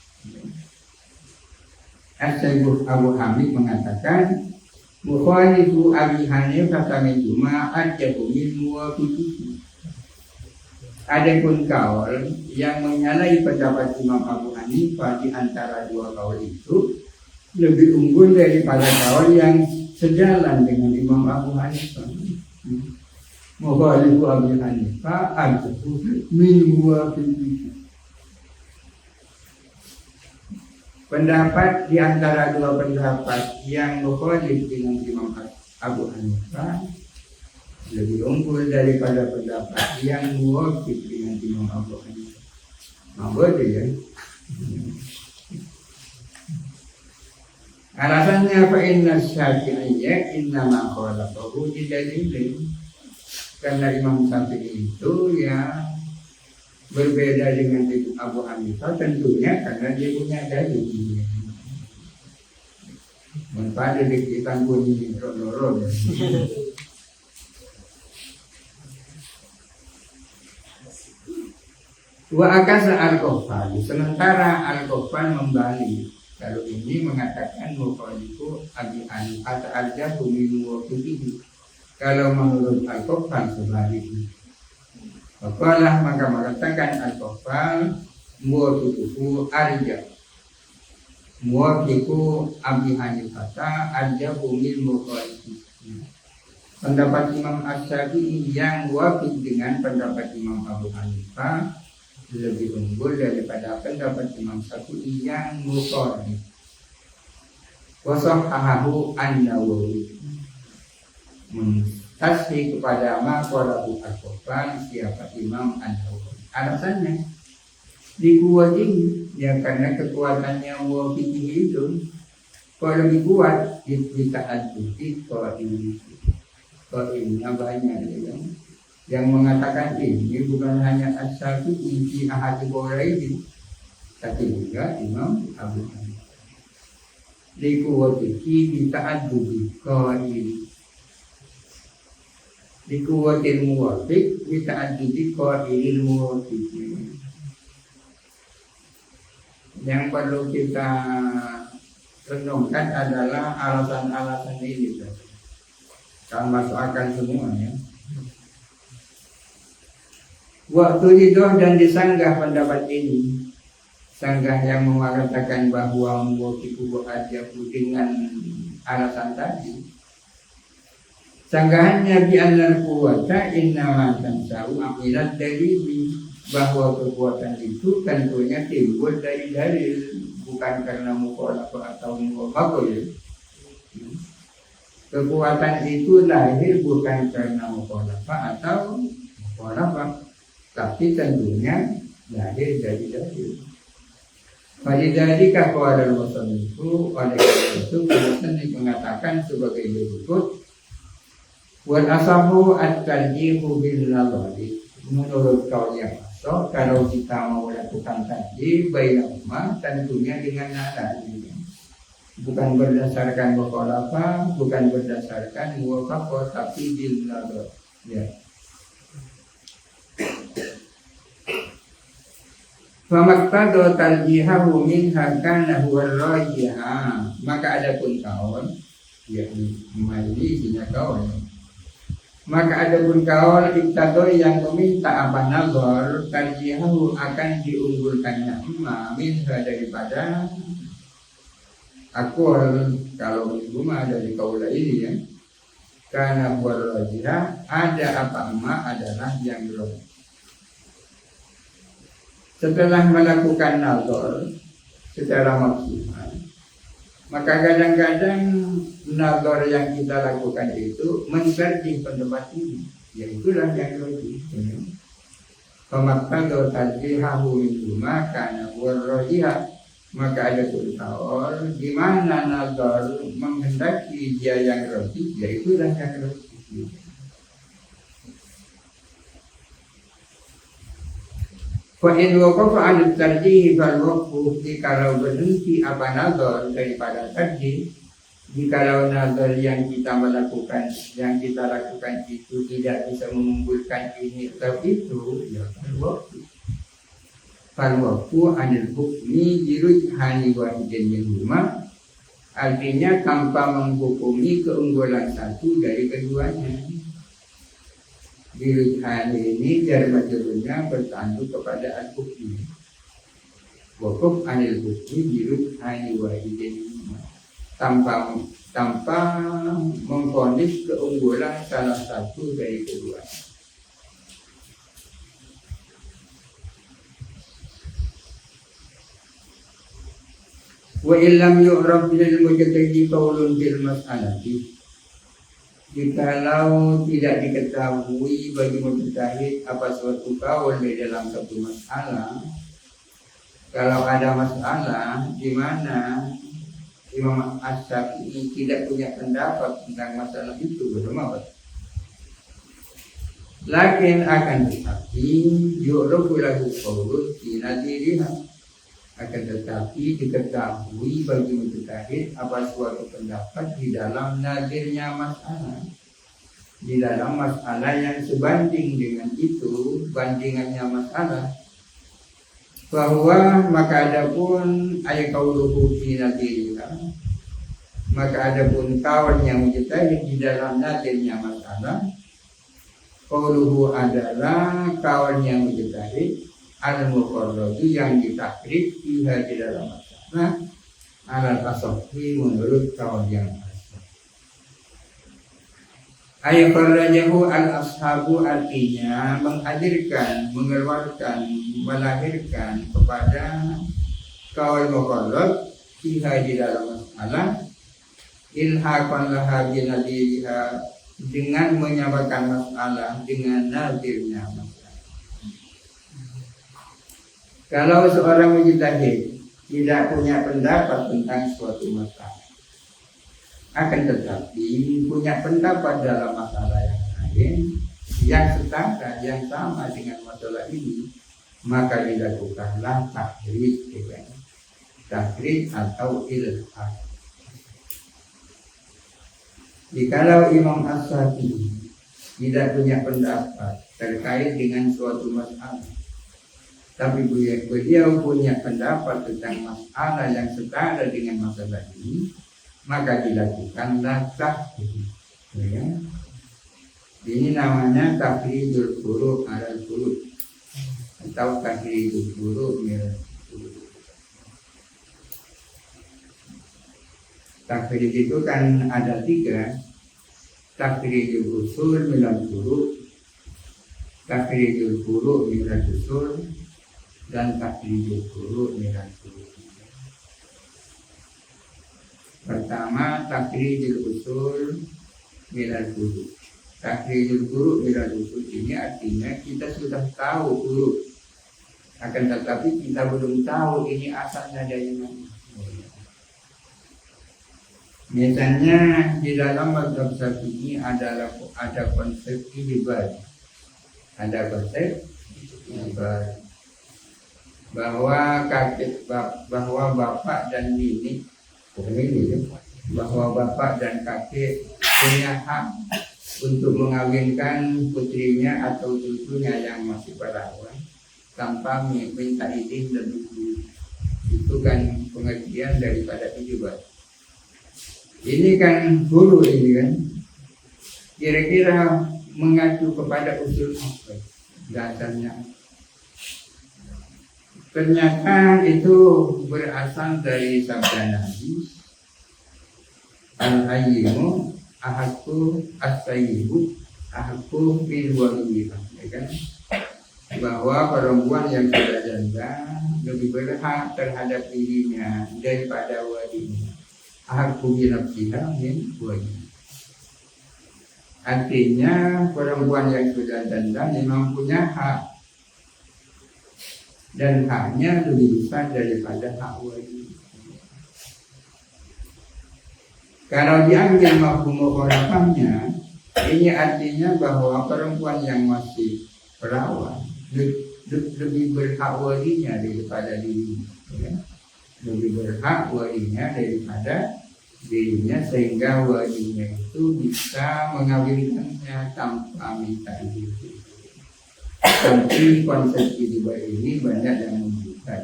Syekh Abu Hamid mengatakan mukhalifu Abi Hanifah kami cuma ajabumin muwafiqihi. Adapun kaul yang menyalahi pendapat Imam Abu Hanifah di antara dua kaul itu lebih unggul daripada kaul yang sejalan dengan Imam Abu Hanifah. Mukhalifu Abi Hanifah ajabumin muwafiqihi. Pendapat di antara dua pendapat yang mukhalif dengan Imam Abu Hanifah lebih unggul daripada pendapat yang muwafiq dengan Imam Abu Hanifah. Mabuk ya. Alasannya fa inna Syafi'iyya innama khalaqahu bidalilin. Karena Imam Syafi'i itu ya berbeda dengan Abu Hanifah tentunya karena dia punya dalil. Pada dikitan bunyi loro-loro. Wa akasa al-Qaffal, sementara al-Qaffal membalik. Kalau ini mengatakan mukhalifu Abi Hanifah al-Jahu min muwafiqihi. Kalau menurut al-Qaffal sebaliknya. Maka mengatakan al-Qaffal muwafiquhu arja. muwafiqu Abi Hanifah ada umil mukhalif. Pendapat Imam Asy-Syafi'i yang wafid dengan pendapat Imam Abu Hanifah lebih unggul daripada pendapat Imam Syafi'i yang mukhalif. Wa sahhahu An-Nawawi. Tasbih kepada maqalahu al-Qur'an siapa Imam An-Nawawi. Alasannya dikuatin ya karena kekuatannya wafid itu kalau lebih kuat di taat bukti kalau ini banyak ya. Yang mengatakan ini bukan hanya Asy-Syafi'i fi ahad qawlaihi tapi juga Imam Abu Hanifah. Dikuwatihi bi ta'addubi qail. Dikuwatil muwafiq bi ta'addubi qailil muwafiq. Yang perlu kita renungkan adalah alasan-alasan ini. Kan masuk akal semuanya. Waktu hidup dan disanggah pendapat ini, sanggah yang mengatakan bahwa muwafiqu ajabu dengan alasan tadi. Sanggahannya bi annal quwwata innama tansau amilat dalili, bahwa kekuatan itu tentunya timbul dari dalil, bukan karena mukhalafah atau muwafaqah. Kekuatan itu lahir bukan karena mukhalafah atau mukhalafah, tapi tentunya lahir dari dalil. Dari kakuatan musannifu oleh karena itu musannif mengatakan sebagai berikut: wal asahu at-tarjihu bil nazari. Menurut kaul yang masuk, kalau kita mau lakukan tarjih bainahuma tentunya dengan nazar. Bukan berdasarkan mukhalafah, bukan berdasarkan muwafaqah, tapi bil nazar. Ya. Famaktadu tarjihahu minha kana huwa ar-rajih. Maka adapun kaul, yakni majlisnya kaul. Maka adapun kaul iktador yang meminta apa nazar tarjihahu akan diunggulkannya minha daripada akul. Kalau rumah dari kaula ini ya, karena warajih ada apa adalah yang rajih. Setelah melakukan nazar secara maksimal, maka kadang-kadang nazar yang kita lakukan itu menserti pendapat ini, yaitulah yang rajih. Pemakan tarjihahu minhuma karena warajih. Maka ada kaul di mana nazar menghendaki dia yang rajih, yaitulah yang rajih. Fa in waqafa 'ala tarjih fal waqfu, kalau berhenti apa nazar daripada tarjih, jikalau nazar yang kita lakukan itu tidak bisa mengunggulkan ini atau itu, ya fal waqfu. Falwaqfu anil hukmi birujhani wahidin minhuma, artinya tanpa menghukumi keunggulan satu dari keduanya. Birujhani ini jar majrurnya bertanduk kepada al-hukmi. Waqf anil hukmi birujhani wahidin minhuma, tanpa mengvonis keunggulan salah satu dari keduanya. Wa illam yu'rab bil mujtahidi qaulun bil mas'alati, jikalau tidak diketahui bagi mujtahid apa suatu kaul di dalam satu masalah. Kalau ada masalah di mana Imam Asy-Syafi'i tidak punya pendapat tentang masalah itu, bagaimana? Lakin akan tetapi yu'rabu lahu qaulun fi nadiriha, akan tetapi diketahui bagi mujtahid apa suatu pendapat di dalam nadirnya masalah, di dalam masalah yang sebanding dengan itu, bandingannya masalah. Bahwa maka adapun ayat qauluhu fi nadiriha, maka adapun kawannya mujtahid di dalam nadirnya masalah, qauluhu adalah kawannya mujtahid al-muqarradu yang ditakrif di dalam masalah alal asofi menurut kawan yang ayat kharajahu al ashabu artinya menghadirkan, mengeluarkan, melahirkan kepada kaul mukallaf fiha di dalam masalah ilhaqan laha binadiriha dengan menyamakan masalah dengan nadirnya masalah. Kalau seorang mujtahid tidak punya pendapat tentang suatu masalah, akan tetapi punya pendapat dalam masalah yang lain yang setara, yang sama dengan masalah ini, maka dilakukanlah takrij, takrij atau ilhaq. Jikalau Imam As-Syafi'i tidak punya pendapat terkait dengan suatu masalah, tapi beliau punya pendapat tentang masalah yang setara dengan masalah ini, maka dilakukanlah takrij. Ya. Ini namanya takhrijul furu' alal furu' atau takhrijul furu' minal furu'. Takhrijul itu kan ada 3. Takhrijul usul minal furu', takhrijul furu' minal usul, dan takhrijul furu' minal furu'. Pertama, takhrijul usul minal furu'. Takhrijul furu' minal usul ini artinya kita sudah tahu furu', akan tetapi kita belum tahu ini asalnya dari mana. Misalnya di dalam mazhab Syafi'i ada konsep ijbar, ada konsep ijbar bahwa bahwa bapak dan nenek, bahwa bapak dan kakek punya hak untuk mengawinkan putrinya atau cucunya yang masih perawan tanpa minta izin lebih dulu. Itu kan pengertian daripada ijbar. Ini kan guru ini kan, kira-kira mengacu kepada usul apa dasarnya? Ternyata itu berasal dari sabda Nabi, al-hayyimu ahakku as-sayyibu ahakku bil waliyah, ya kan? Bahwa perempuan yang sudah janda lebih berhak terhadap dirinya daripada walinya. Aku binafsiha min wajib. Artinya perempuan yang sudah janda memang punya hak, dan haknya lebih besar daripada hak wajib. Kalau diambil mafhum mukhalafahnya, ini artinya bahwa perempuan yang masih perawan lebih berhak walinya daripada dirinya, ya? Lebih berhak walinya daripada dirinya, sehingga walinya itu bisa mengawinkannya tanpa minta izin. Tapi konsep ijbar ini banyak yang membuka.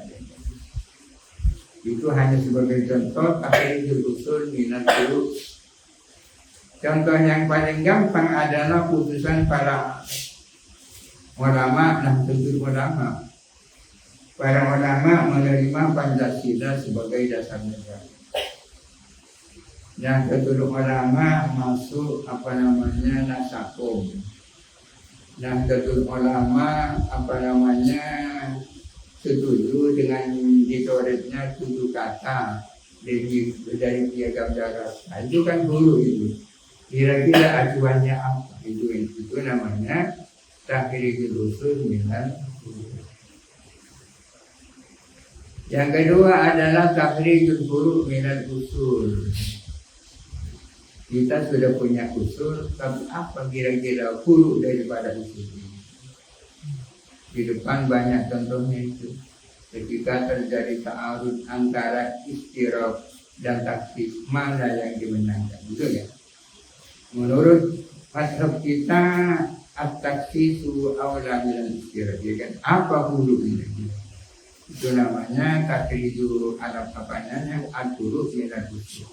Itu hanya sebagai contoh takhrijul usul minal furu'. Contoh yang paling gampang adalah putusan para ulama, nahdlatul ulama. Para ulama menerima Pancasila sebagai dasar negara. Nahdlatul ulama masuk nasakom. Nahdlatul ulama setuju dengan ditoretnya 7 kata dari piagam darat. Nah, itu kan dulu itu. Kira-kira acuannya apa? Itu namanya takhrijul usul minal furu'. Yang kedua adalah takhrijul furu' minal usul. Kita sudah punya usul, tapi apa kira-kira furu' daripada usul ini? Di depan banyak contohnya itu. Ketika terjadi ta'arud antara istirab dan taksis, mana yang dimenangkan? Betul ya? Menurut mazhab kita, at-taksisu awla minal istirab, ya kan? Apa furu' ini? Itu namanya takhrijul al-furu' minal usul.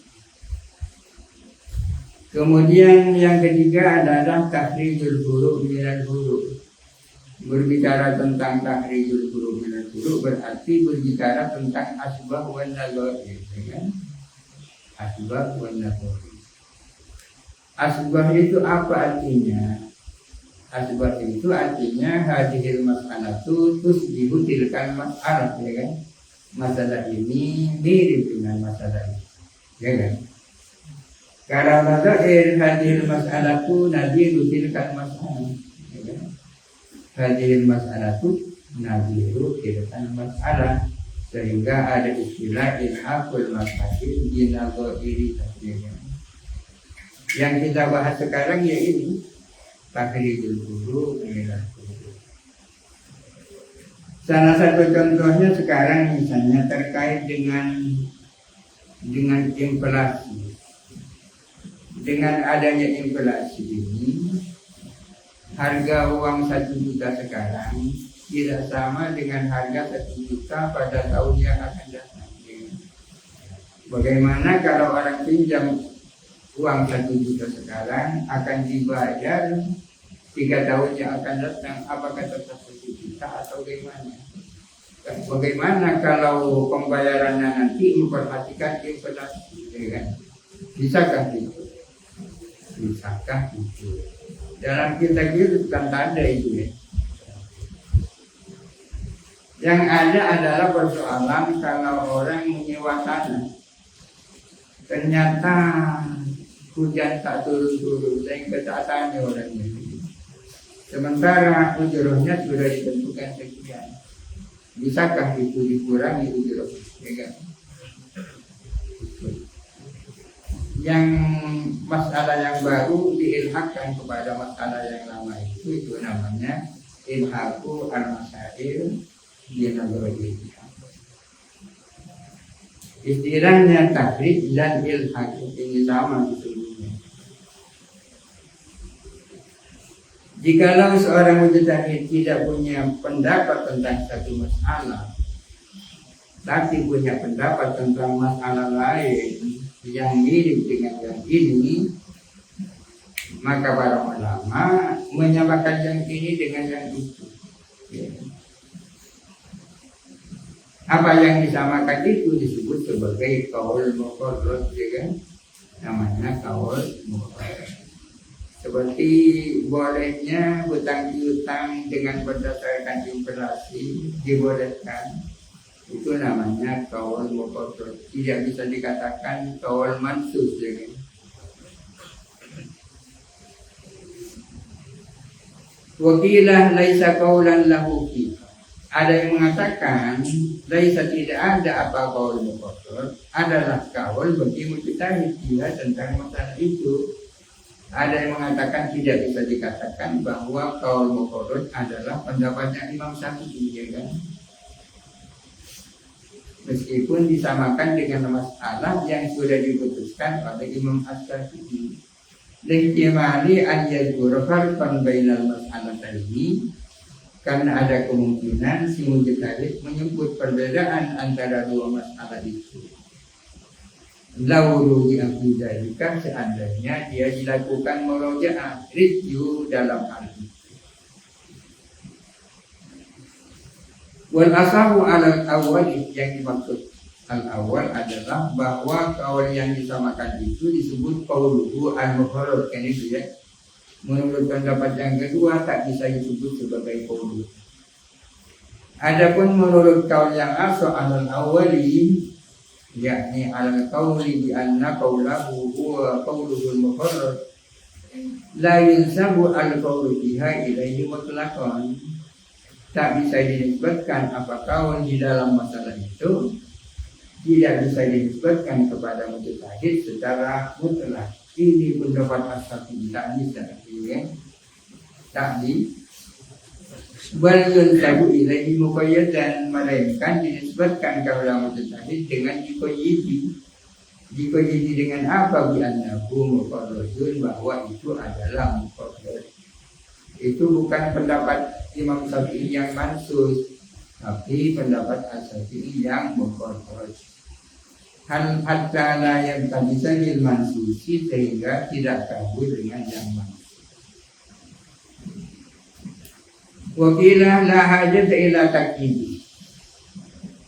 Kemudian yang ketiga adalah takhrijul furu' minal furu', Berbicara tentang tahrijul huruf minal huruf berarti berbicara tentang asbah wan nadhair, kan? Asbah wan nadhair. Asbah itu apa artinya? Asbah itu artinya hadhil mas'alatu tusbihu tilkan mas'alah, ya kan? Masalah ini mirip dengan masalah ini, ya kan? Karena nadhair hadhil mas'alatu nadiru tilkan mas'alah, ya kan? Hadhil mas'alatu nadiru tilkan mas'alah, sehingga ada istilah ilhaqul masail bi nadhairi, ya kan? Yang kita bahas sekarang ya ini tahrijul huruf minal huruf. Salah satu contohnya sekarang misalnya terkait dengan inflasi. Dengan adanya inflasi ini, harga uang 1 juta sekarang tidak sama dengan harga 1 juta pada tahun yang akan datang. Bagaimana kalau orang pinjam uang 1 juta sekarang akan dibayar 3 tahun yang akan datang, apakah tetap 1 juta atau bagaimana? Bagaimana kalau pembayarannya nanti memperhatikan inflasi, ya kan? Bisakah itu? Bisakah itu? Dalam kita gitu kan tak ada itu, ya. Yang ada adalah persoalan kalau orang menyewa tanah, ternyata hujan tak turun-turun, sehingga tak tanya orang ini. Sementara ujurnya sudah ditentukan sekian. Bisakah itu dikurangi ujurnya? Ya kan? Yang masalah yang baru diilhakkan kepada masalah yang lama itu namanya ilhaku al-masail binadhair. Istilahnya tahrij dan ilhaq ini sama sesungguhnya. Jikalau seorang mujtahid tidak punya pendapat tentang satu masalah, tapi punya pendapat tentang masalah lain yang mirip dengan yang ini, maka para ulama menyamakan yang ini dengan yang itu. Apa yang disamakan itu disebut sebagai qaul muqarrar, ya kan? Namanya qaul muqarrar. Seperti bolehnya hutang piutang dengan berdasarkan inflasi dibolehkan, itu namanya qaul muqarrar. Tidak bisa dikatakan qaul mansus, ya kan? Wakilah laisa qaulan lahu fi. Ada yang mengatakan laisa tidak ada apa qaul muqarrar, adalah qaul bagi mujtahid dia tentang masalah itu. Ada yang mengatakan tidak bisa dikatakan bahwa qaul muqarrar adalah pendapatnya Imam Syafi'i, ya kan? Meskipun disamakan dengan masalah yang sudah diputuskan oleh Imam Asy-Syafi'i. Lihtimali an yadhkura farqan bainal mas'alataini, karena ada kemungkinan si mujtahid menyebut perbedaan antara dua masalah itu. Lauru diambilkan seandainya dia dilakukan murojaah review dalam hal itu. Wal asahu alal awal, yang dimaksud al awal adalah bahwa kaul yang disamakan itu disebut qauluhu al-muqarrar, kan itu ya. Menurut pendapat yang kedua tak bisa disebut sebagai qaul. Adapun menurut kaul yang asal alal awali, yakni alal qauli bi anna qaulahu huwa qauluhul muqarrar, la yunsabu al-qaulu biha ilaihi mutlaqan. Tak bisa dinisbatkan apa kaul di dalam masalah itu, tidak bisa dinisbatkan kepada mujtahid secara mutlak. Ini pendapat Asy-Syafi'i, tak bisa, ya. Tak di bal yunsabu ilaihi muqayyadan, melainkan dinisbatkan kepada mujtahid dengan diqayyidi. Diqayyidi dengan apa? Bi annahu muqarrarun, bahwa itu adalah muqarrar. Itu bukan pendapat Imam Syafi'i yang mansus, tapi pendapat Asy-Syafi'i yang muqarrar. Hal hatta la yang tadi sanil mansusi, sehingga tidak kabur dengan yang mansus. Wakilah la hajat ila takibi.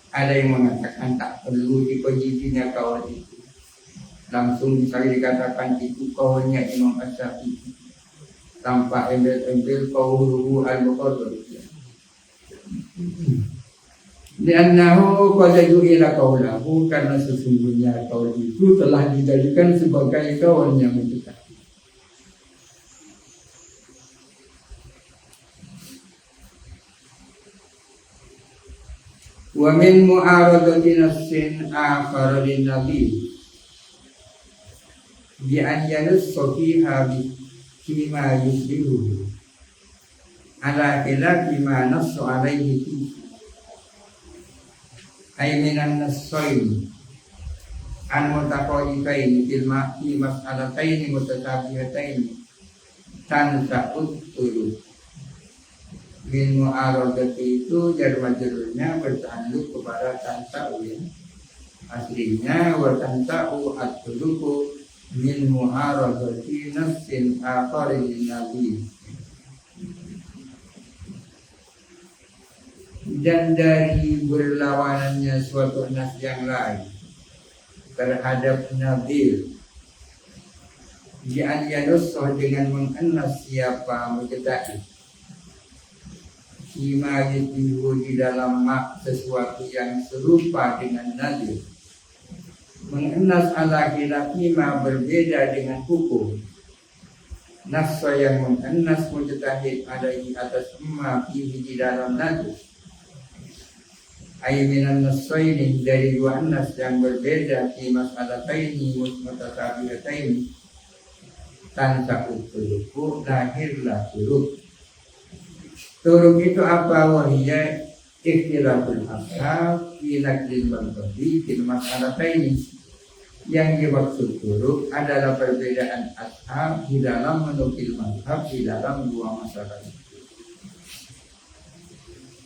Ada yang mengatakan tak perlu diperjijinya kaul itu. Langsung bisa dikatakan itu kaulnya Imam As-Syafi'i tanpa embel-embel kauluhu al-muqarrar. Liannahu qad ju'ila qaulahu, karena sesungguhnya kaul itu telah dijadikan sebagai kaul yang mendekati. Wa min mu'aradati nafsin akhar lin nabi bi an yanussa fiha bima yusbihu ala khilafi ma nassu alaihi fi ay minan nassain an mutaqa'ifain fil ma'fi mas'alatain mutatabi'atain tansa'ud turut. Min mu'aradati itu jar majrurnya bertanduk kepada tansa'u, ya. Aslinya wa tansa'u at-tuluku min mu'aradati nafsin akharin nabi. Dan dari berlawanannya suatu nas yang lain terhadap nabi, Ji'an yanusoh dengan mengenas siapa mujtahid Ima yitihu di dalam sesuatu yang serupa dengan nadir, mengenas ala khilafima berbeda dengan hukum. Nafsa yang mengenas mujtahid alaihi atas emma fihi di dalam nadir, ay minan nassaini dari dua nas yang berbeda fi mas'alataini mutasabiqataini tansa utuluku lahirlah turuk. Turuk itu apa? Wahiyya ikhtilaful ashab fi naklil bantabi fil mas'alataini. Yang dimaksud turuk adalah perbedaan ashab di dalam menukil mazhab di dalam dua masalah.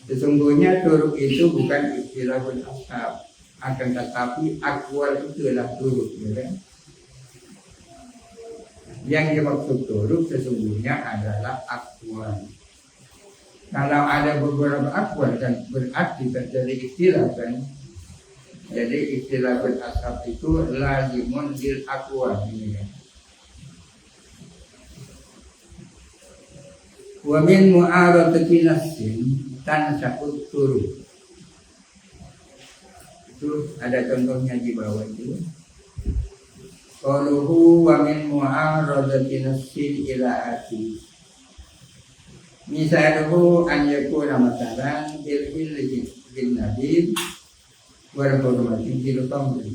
Sesungguhnya turuk itu bukan ikhtilaful ashab, akan tetapi akwal itu adalah turuk, ya kan? Yang dimaksud turuk sesungguhnya adalah akwal. Kalau ada beberapa akwal kan berarti terjadi ikhtilaf, kan? Jadi ikhtilaful ashab itu lazimun lil akwal, ini, kan? Wa min mu'aradati nafsin tansa'ud turuk. Itu ada contohnya di bawah itu. Qaluhu wa min mu'aradati nafsin ila ati. Misaluhu an yakuna masalan bil ilmi bin nabi wal hurmati bil tamri.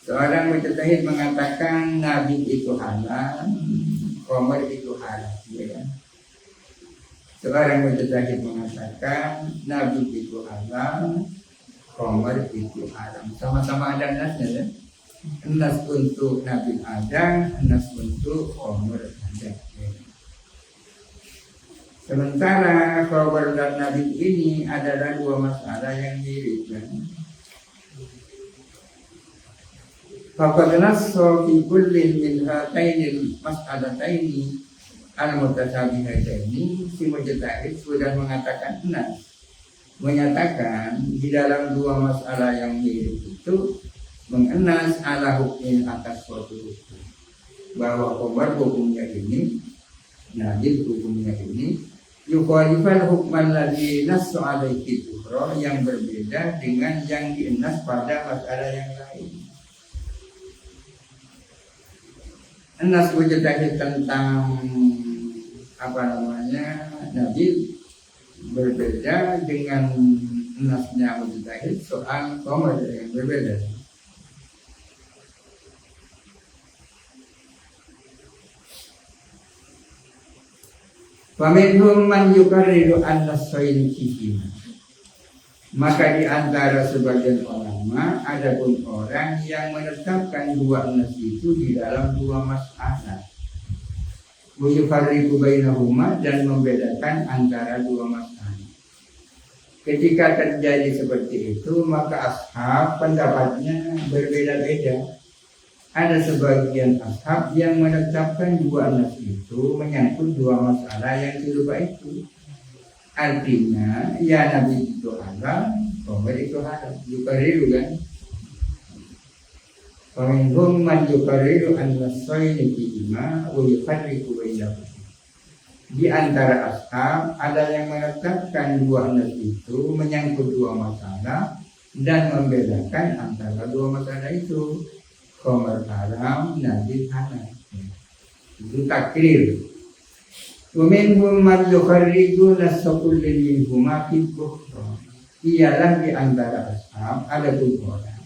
Seorang mujtahid mengatakan nabi itu halal, khamr itu halal, ya kan? Seorang mujtahid mengatakan nabi itu halal, khamr itu haram. Sama-sama ada nasnya, ya. Nas untuk nabi ada, nas untuk khamr ada. Sementara khabar dan nabi ini adalah dua masalah yang mirip, kan? Faqad nassa fi kullin min hatainil mas'alataini al-mutasabihataini. Si mujtahid sudah mengatakan menyatakan di dalam dua masalah yang mirip itu mengenas ala hukum atas suatu hukum, bahwa khabar hukumnya ini, nabi hukumnya ini, yukhalifal hukman ladzi nassu alaihi ukhra, yang berbeda dengan yang dienas pada masalah yang lain. Nas mujtahid tentang nabi berbeda dengan nasnya mujtahid soal khamr yang berbeda. Faminhum man yukarriru an-nassaini fihima. Maka di antara sebagian ulama ada pun orang yang menetapkan dua nas itu di dalam dua masalah. Wa yufarriqu bainahuma, dan membedakan antara dua masalah. Ketika terjadi seperti itu, maka ashab pendapatnya berbeda-beda. Ada sebagian ashab yang menetapkan dua nas itu menyangkut dua masalah yang serupa itu. Artinya ya Nabi itu haram, Khomer itu haram. Yukariru kan. Faminhum man yukariru an-nasayni bihima wa yufarriqu bainahum. Di antara ashab ada yang menetapkan dua nas itu menyangkut dua masalah dan membedakan antara dua masalah itu. Khomer haram, najis halal. Itu takrir. Wa minhum man yukharriju nasakullin minhuma fil kufra. Ialah di antara ashab ada dua orang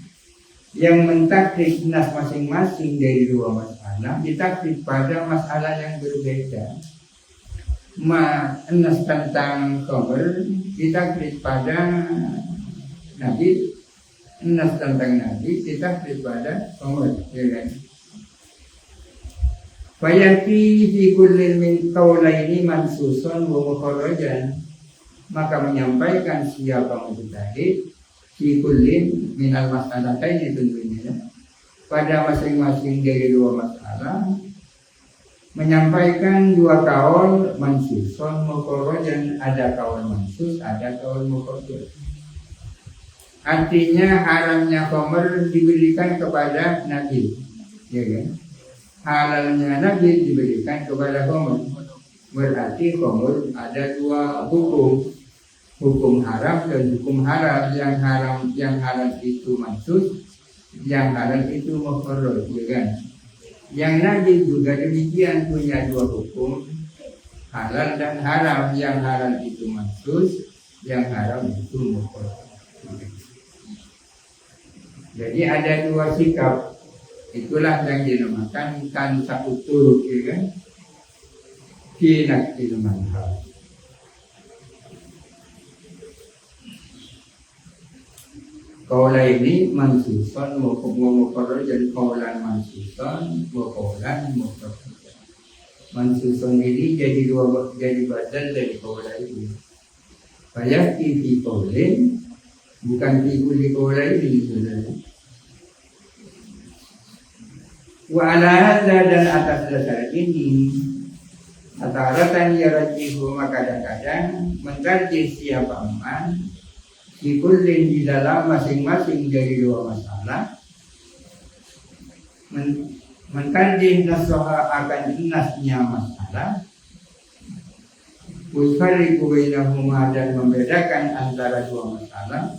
yang mentakrir nas masing-masing dari dua masalah, ditakrir pada masalah yang berbeda. Nas tentang khamr ditakrir pada Nabi, nas tentang Nabi ditakrir pada khamr, ya kan? Fayati fi kullin min qaulaini mansusun wa mukharajan, maka menyampaikan siapa mujtahid fi kullin minal mas'alataini tentunya pada masing-masing dari dua masalah menyampaikan dua kaul mansusun mukharajan, ada kaul mansus, ada kaul mukharraj. Artinya haramnya khamr diberikan kepada Nabi, ya kan? Halalnya Nabi diberikan kepada khamr. Berarti khamr ada dua hukum, hukum haram dan hukum halal. Yang halal itu mansus, yang halal itu mukharraj, ya kan? Yang Nabi juga demikian, punya dua hukum, halal dan haram. Yang halal itu mansus, yang haram itu mukharraj. Jadi ada dua sikap. Itulah yang dinamakan tansaqut turuq, ya kan? Fi naqil manhaj. Kaula ini mansusan wa muqarrar, jadi kaulan mansusan wa kaulan muqarrar. Mansusan ini jadi badal dari kaula ini. Fayati fi kaulin, bukan fi kulli kaula ini sebenarnya. Wa ala hadza, dan atas dasar ini ataratan yarajihu, maka kadang-kadang mentarjih siapa man dikullin di dalam masing-masing dari dua masalah, mentarjih nasoha akan nasnya masalah, usfariqu bainahuma, dan membedakan antara dua masalah.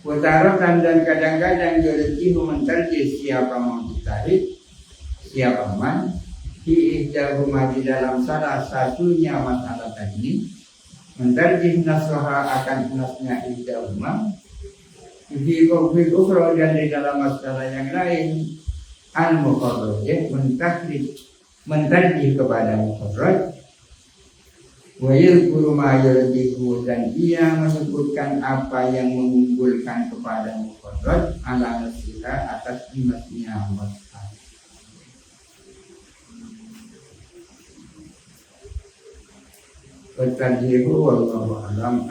Wataratan, dan kadang-kadang yarajihu mentarjih siapa mujtahid, siapa man fi ihdahuma, di dalam salah satunya masalah tadi, mentarjih nasoha akan nasnya ihdahuma, fi ukhra, dan di dalam masalah yang lain al mukharraj, mentarjih kepada mukharraj. Wa yadhkuru ma yarjihu, dan ia menyebutkan apa yang mengunggulkan kepada mukharraj ala nasiha, atas nasnya masalah. Wa tarjihu wallahu a'lam.